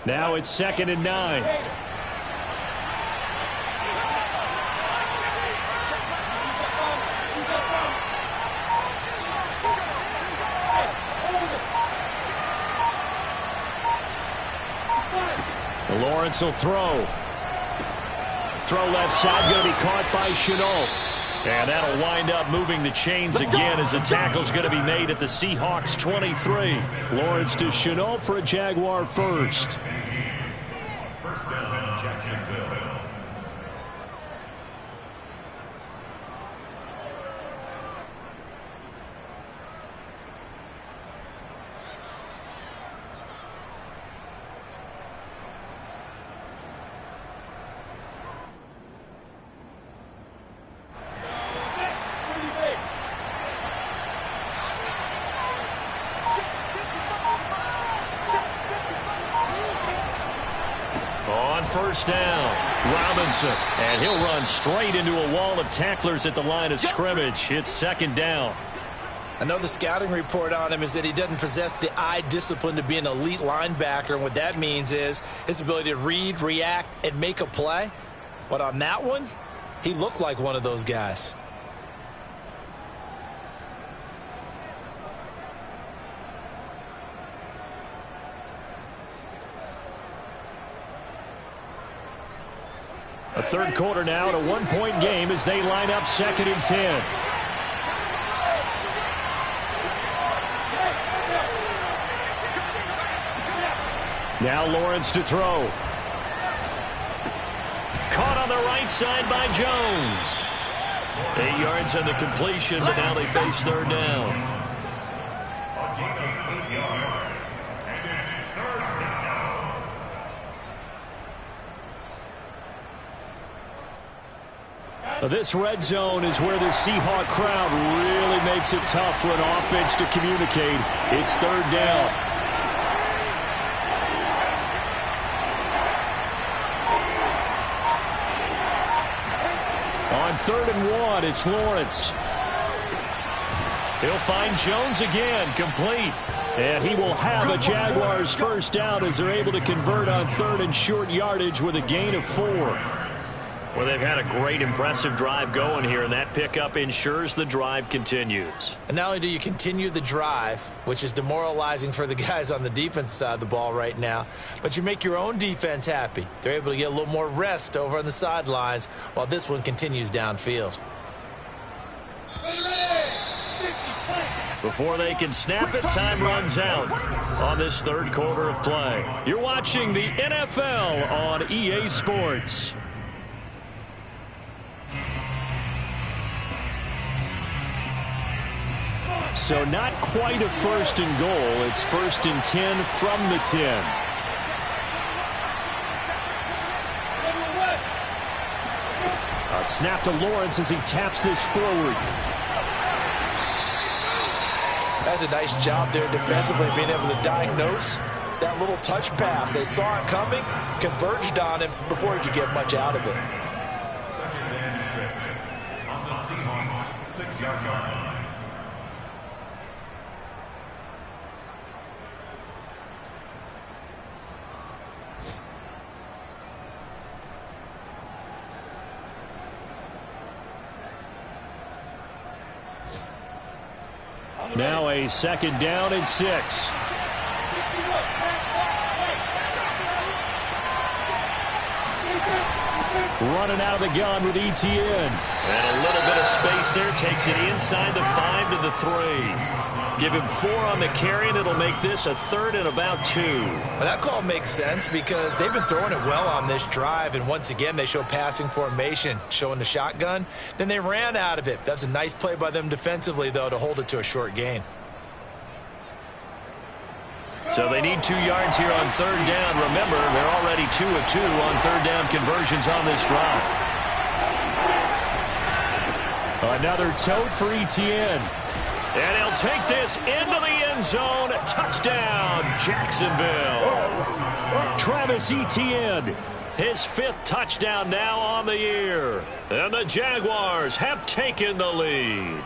Now it's 2nd and 9. Lawrence will throw. Throw left side, going to be caught by Chenault. And that'll wind up moving the chains again as the tackle's going to be made at the Seahawks 23. Lawrence to Chenault for a Jaguar first. First down, Jacksonville. First down, Robinson, and he'll run straight into a wall of tacklers at the line of scrimmage. It's 2nd down. I know the scouting report on him is that he doesn't possess the eye discipline to be an elite linebacker, and what that means is his ability to read, react, and make a play. But on that one, he looked like one of those guys. A 3rd quarter now and a 1-point game as they line up 2nd and 10. Now Lawrence to throw. Caught on the right side by Jones. 8 yards on the completion, but now they face 3rd down. A gain of 8 yards. And it's 3rd down. This red zone is where the Seahawk crowd really makes it tough for an offense to communicate. It's 3rd down. On 3rd and 1, it's Lawrence. He'll find Jones again, complete. And he will have a Jaguars first down as they're able to convert on 3rd and short yardage with a gain of 4. Well, they've had a great, impressive drive going here, and that pickup ensures the drive continues. And not only do you continue the drive, which is demoralizing for the guys on the defense side of the ball right now, but you make your own defense happy. They're able to get a little more rest over on the sidelines while this one continues downfield. Before they can snap it, time runs out on this 3rd quarter of play. You're watching the NFL on EA Sports. So not quite a 1st and goal. It's 1st and 10 from the 10. A snap to Lawrence as he taps this forward. That's a nice job there defensively, being able to diagnose that little touch pass. They saw it coming, converged on him before he could get much out of it. 2nd and 6 on the Seahawks 6-yard line. Now a 2nd down and 6. Running out of the gun with Etienne. And a little bit of space there. Takes it inside the 5 to the 3. Give him 4 on the carry, and it'll make this a 3rd and about 2. Well, that call makes sense because they've been throwing it well on this drive, and once again they show passing formation, showing the shotgun. Then they ran out of it. That's a nice play by them defensively, though, to hold it to a short gain. So they need 2 yards here on 3rd down. Remember, they're already 2 of 2 on 3rd down conversions on this drive. Another tote for Etienne. And he'll take this into the end zone. Touchdown, Jacksonville. Travis Etienne, his 5th touchdown now on the year. And the Jaguars have taken the lead.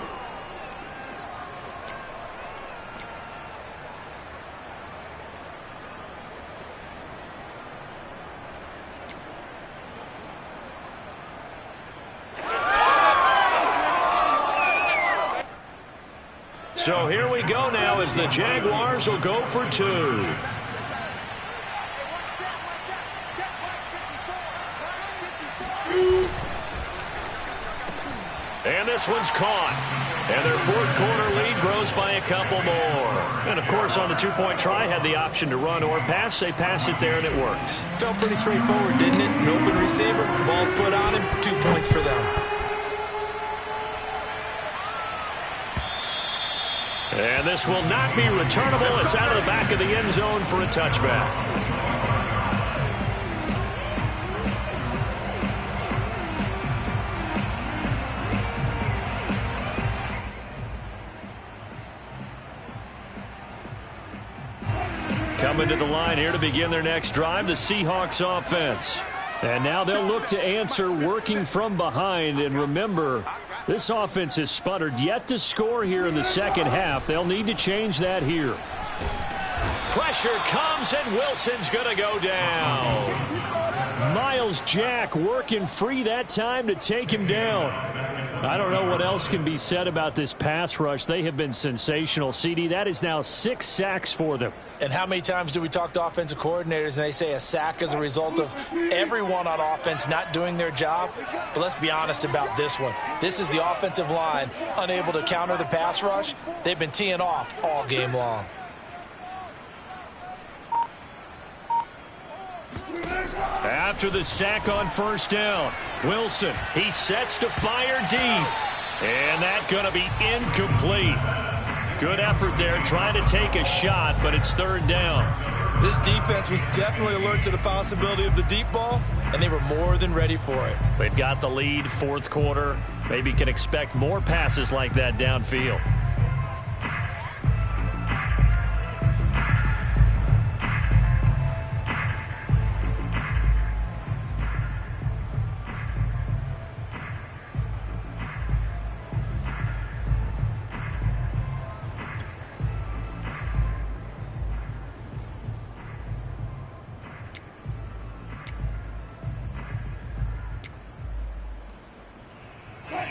So here we go now as the Jaguars will go for 2. And this one's caught. And their 4th quarter lead grows by a couple more. And, of course, on the 2-point try, had the option to run or pass. They pass it there, and it works. Felt pretty straightforward, didn't it? An open receiver, ball's put on him, 2 points for them. And this will not be returnable. It's out of the back of the end zone for a touchback. Coming to the line here to begin their next drive, the Seahawks offense. And now they'll look to answer working from behind. And remember, this offense has sputtered yet to score here in the 2nd half. They'll need to change that here. Pressure comes, and Wilson's going to go down. Miles Jack working free that time to take him down. I don't know what else can be said about this pass rush. They have been sensational. CD, that is now 6 sacks for them. And how many times do we talk to offensive coordinators and they say a sack is a result of everyone on offense not doing their job? But let's be honest about this one. This is the offensive line unable to counter the pass rush. They've been teeing off all game long. After the sack on 1st down, Wilson, he sets to fire deep. And that's going to be incomplete. Good effort there trying to take a shot, but it's 3rd down. This defense was definitely alert to the possibility of the deep ball, and they were more than ready for it. They've got the lead, 4th quarter. Maybe can expect more passes like that downfield.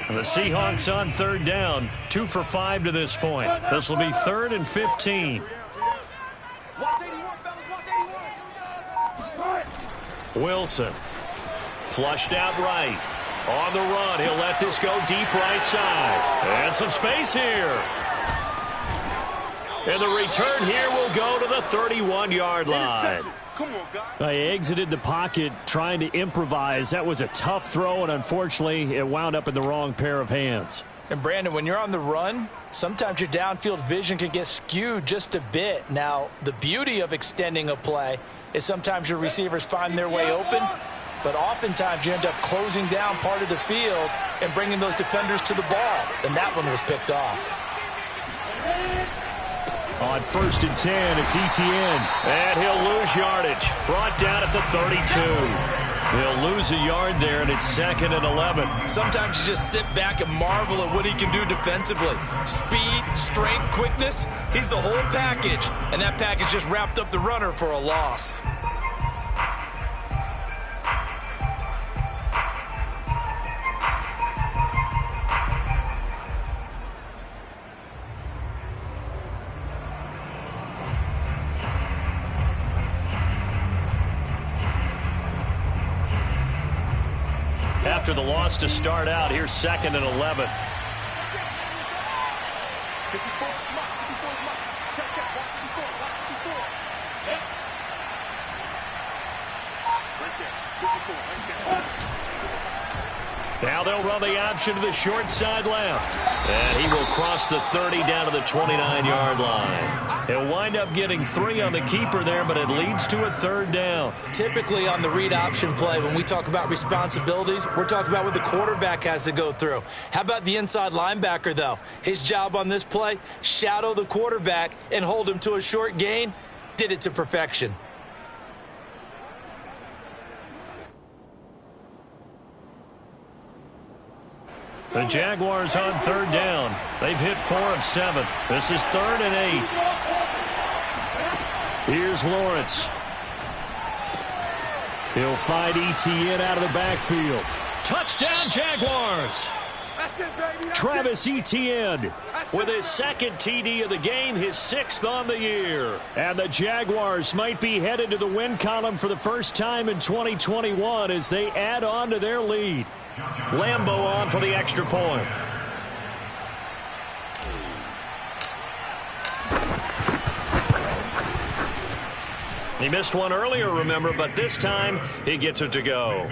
And the Seahawks on third down, 2 for 5 to this point. This will be 3rd and 15. Wilson flushed out right. On the run, he'll let this go deep right side. And some space here. And the return here will go to the 31-yard line. They exited the pocket trying to improvise. That was a tough throw, and unfortunately, it wound up in the wrong pair of hands. And Brandon, when you're on the run, sometimes your downfield vision can get skewed just a bit. Now, the beauty of extending a play is sometimes your receivers find their way open, but oftentimes you end up closing down part of the field and bringing those defenders to the ball. And that one was picked off. On 1st and 10, it's Etienne. And he'll lose yardage. Brought down at the 32. He'll lose a yard there, and it's 2nd and 11. Sometimes you just sit back and marvel at what he can do defensively. Speed, strength, quickness, he's the whole package. And that package just wrapped up the runner for a loss. After the loss to start out, here's 2nd and 11. Now they'll run the option to the short side left. And he will cross the 30 down to the 29-yard line. He'll wind up getting 3 on the keeper there, but it leads to a 3rd down. Typically on the read option play, when we talk about responsibilities, we're talking about what the quarterback has to go through. How about the inside linebacker, though? His job on this play, shadow the quarterback and hold him to a short gain. Did it to perfection. The Jaguars on 3rd down. They've hit 4 of 7. This is 3rd and 8. Here's Lawrence. He'll find Etienne out of the backfield. Touchdown, Jaguars. That's it, baby. Travis Etienne with his 2nd TD of the game, his 6th on the year. And the Jaguars might be headed to the win column for the first time in 2021 as they add on to their lead. Lambeau on for the extra point. He missed one earlier, remember, but this time he gets it to go.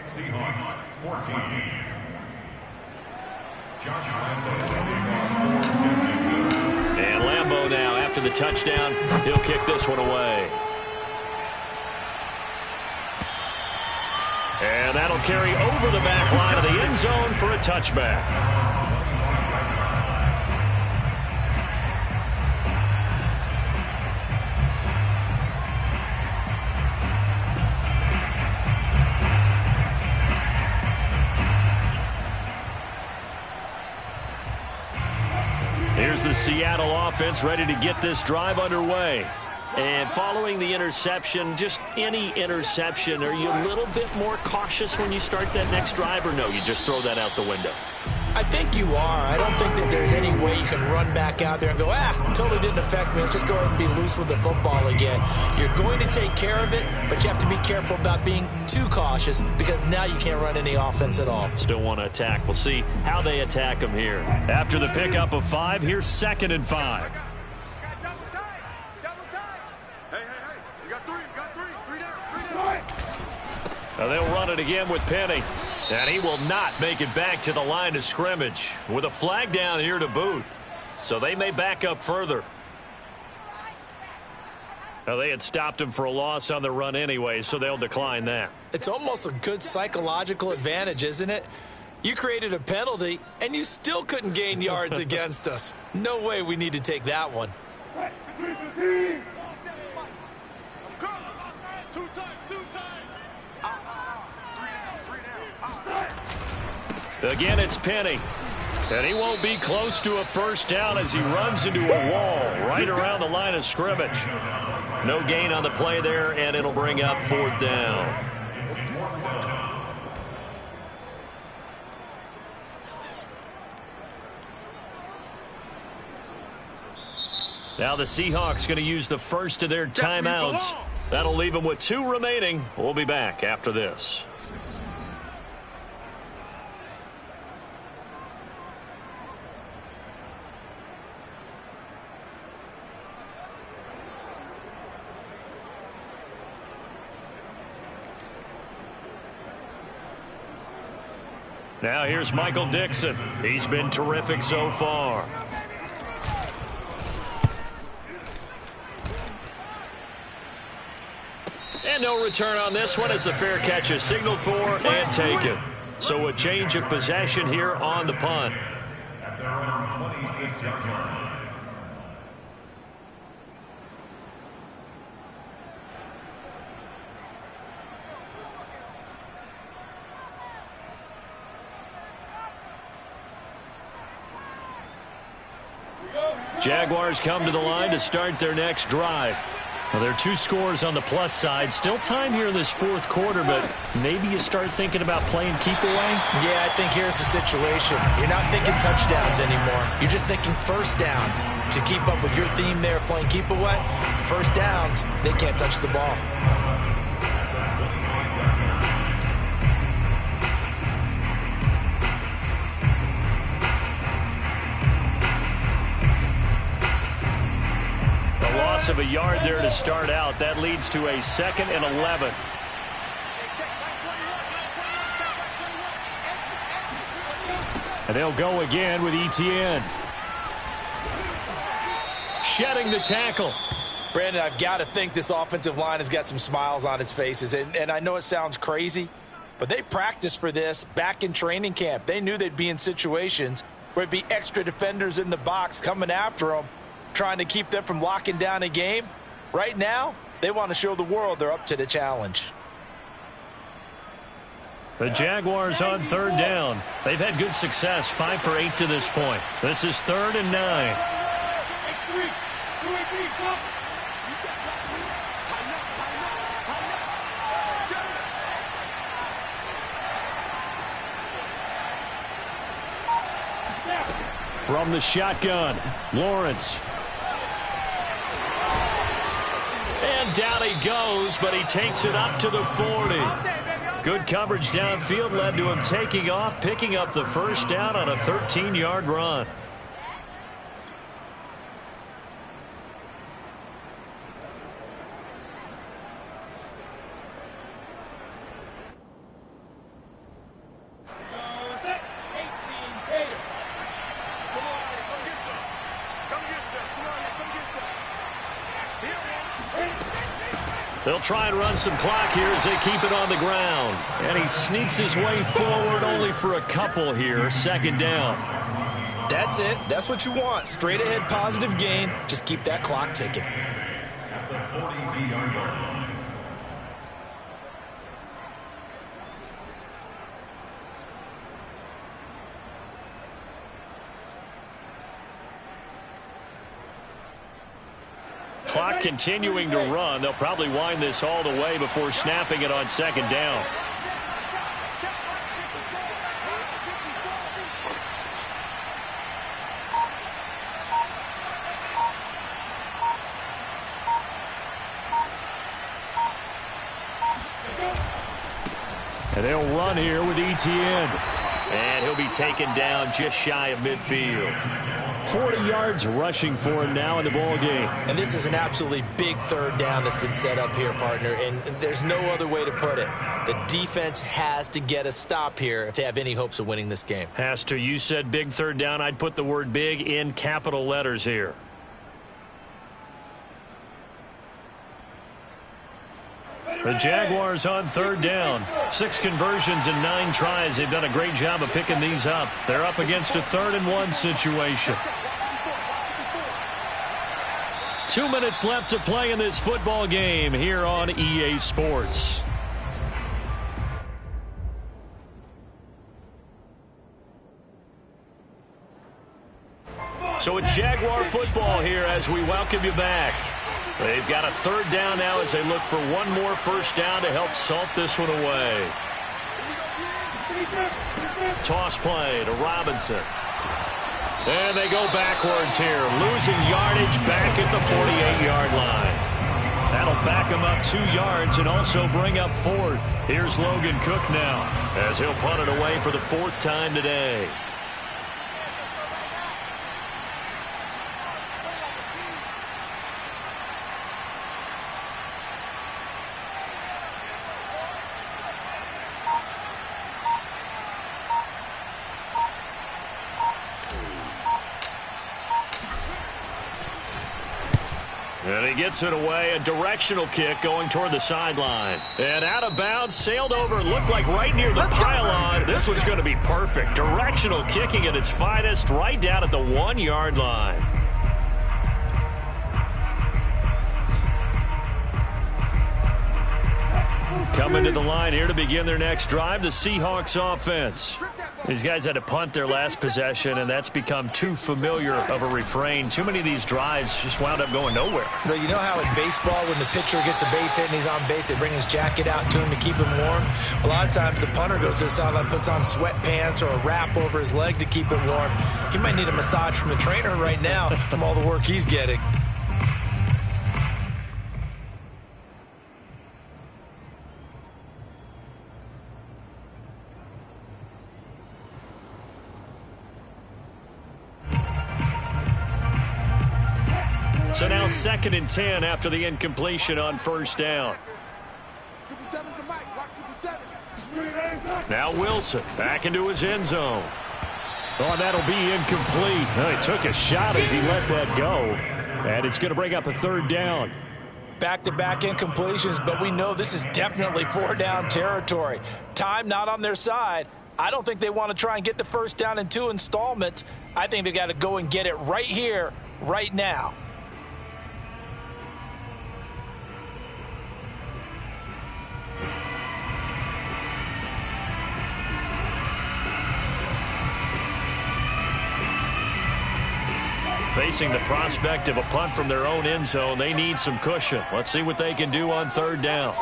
Seahawks 14. And Lambeau now, after the touchdown, he'll kick this one away. And that'll carry over the back line of the end zone for a touchback. Here's the Seattle offense ready to get this drive underway. And following the interception, just any interception, are you a little bit more cautious when you start that next drive, or no, you just throw that out the window? I think you are. I don't think that there's any way you can run back out there and go, totally didn't affect me. Let's just go ahead and be loose with the football again. You're going to take care of it, but you have to be careful about being too cautious because now you can't run any offense at all. Still want to attack. We'll see how they attack them here. After the pickup of 5, here's 2nd and 5. They'll run it again with Penny. And he will not make it back to the line of scrimmage with a flag down here to boot. So they may back up further. Now, they had stopped him for a loss on the run anyway, so they'll decline that. It's almost a good psychological advantage, isn't it? You created a penalty, and you still couldn't gain yards against us. No way we need to take that one. Again, it's Penny. And he won't be close to a first down as he runs into a wall right around the line of scrimmage. No gain on the play there, and it'll bring up 4th down. Now the Seahawks going to use the first of their timeouts. That'll leave them with 2 remaining. We'll be back after this. Now here's Michael Dixon. He's been terrific so far. And no return on this one as the fair catch is signaled for and taken. So a change of possession here on the punt. At their own 26-yard line. Jaguars come to the line to start their next drive. Now, there are 2 scores on the plus side. Still time here in this 4th quarter, but maybe you start thinking about playing keep away? Yeah, I think here's the situation. You're not thinking touchdowns anymore. You're just thinking first downs. To keep up with your theme there, playing keep away, first downs, they can't touch the ball. Of a yard there to start out. That leads to a 2nd and 11. And they'll go again with ETN. Shedding the tackle. Brandon, I've got to think this offensive line has got some smiles on its faces. And I know it sounds crazy, but they practiced for this back in training camp. They knew they'd be in situations where it'd be extra defenders in the box coming after them, trying to keep them from locking down a game. Right now, they want to show the world they're up to the challenge. The Jaguars on 3rd down. They've had good success, 5 for 8 to this point. This is 3rd and 9. From the shotgun, Lawrence. And down he goes, but he takes it up to the 40. Good coverage downfield led to him taking off, picking up the first down on a 13-yard run. They'll try and run some clock here as they keep it on the ground. And he sneaks his way forward only for a couple here. 2nd down. That's it. That's what you want. Straight ahead positive gain. Just keep that clock ticking. At the 42-yard line. Clock continuing to run. They'll probably wind this all the way before snapping it on 2nd down. And they'll run here with ETN. And he'll be taken down just shy of midfield. 40 yards rushing for him now in the ball game. And this is an absolutely big 3rd down that's been set up here, partner, and there's no other way to put it. The defense has to get a stop here if they have any hopes of winning this game. Has to. You said big 3rd down. I'd put the word big in capital letters here. The Jaguars on 3rd down. 6 conversions and 9 tries. They've done a great job of picking these up. They're up against a 3rd and 1 situation. 2 minutes left to play in this football game here on EA Sports. So it's Jaguar football here as we welcome you back. They've got a 3rd down now as they look for one more first down to help salt this one away. Toss play to Robinson. And they go backwards here, losing yardage back at the 48-yard line. That'll back him up 2 yards and also bring up 4th. Here's Logan Cook now as he'll punt it away for the 4th time today. And he gets it away, a directional kick going toward the sideline. And out of bounds, sailed over, looked like right near the pylon. This one's going to be perfect. Directional kicking at its finest, right down at the 1-yard line. Coming to the line here to begin their next drive, the Seahawks offense. These guys had to punt their last possession, and that's become too familiar of a refrain. Too many of these drives just wound up going nowhere. You know how in baseball, when the pitcher gets a base hit and he's on base, they bring his jacket out to him to keep him warm? A lot of times the punter goes to the sideline, puts on sweatpants or a wrap over his leg to keep it warm. He might need a massage from the trainer right now from all the work he's getting. So now 2nd and 10 after the incompletion on 1st down. 57's the mic. Watch 57. Now Wilson back into his end zone. Oh, that'll be incomplete. Well, he took a shot as he let that go. And it's going to bring up a 3rd down. Back-to-back incompletions, but we know this is definitely 4-down territory. Time not on their side. I don't think they want to try and get the 1st down in 2 installments. I think they got to go and get it right here, right now. Facing the prospect of a punt from their own end zone, they need some cushion. Let's see what they can do on 3rd down.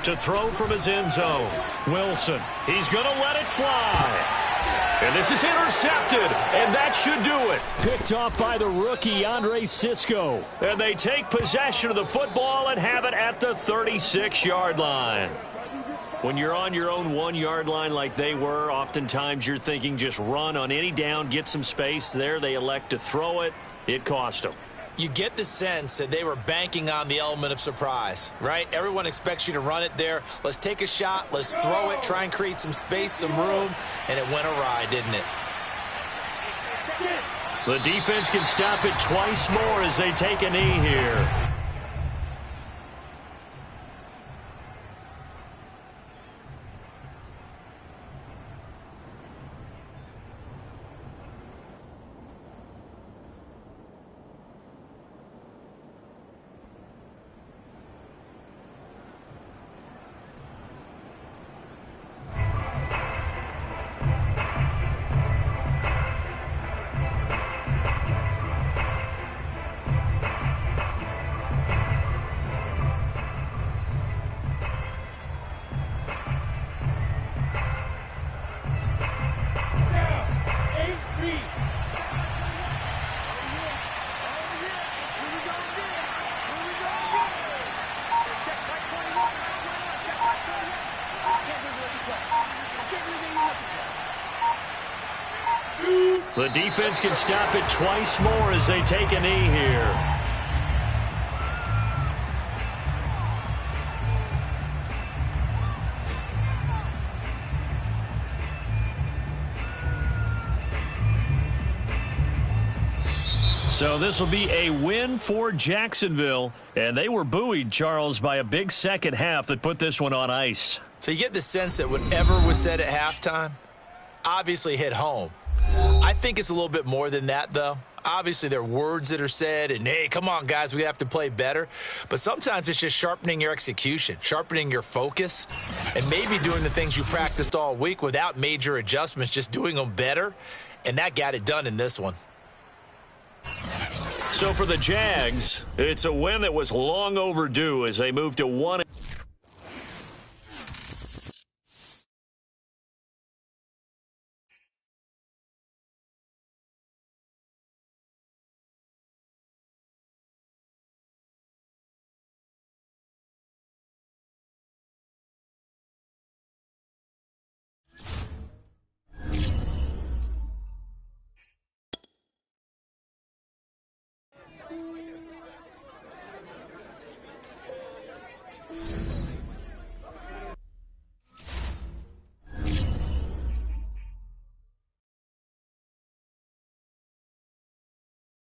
To throw from his end zone, Wilson. He's going to let it fly. And this is intercepted, and that should do it. Picked off by the rookie, Andre Sisco. And they take possession of the football and have it at the 36-yard line. When you're on your own 1-yard line like they were, oftentimes you're thinking just run on any down, get some space. There they elect to throw it. It cost them. You get the sense that they were banking on the element of surprise, right? Everyone expects you to run it there. Let's take a shot. Let's throw it, try and create some space, some room, and it went awry, didn't it? The defense can stop it twice more as they take a knee here. The defense can stop it twice more as they take a knee here. So this will be a win for Jacksonville, and they were buoyed, Charles, by a big second half that put this one on ice. So you get the sense that whatever was said at halftime obviously hit home. I think it's a little bit more than that, though. Obviously, there are words that are said, and, hey, come on, guys, we have to play better. But sometimes it's just sharpening your execution, sharpening your focus, and maybe doing the things you practiced all week without major adjustments, just doing them better. And that got it done in this one. So for the Jags, it's a win that was long overdue as they move to 1.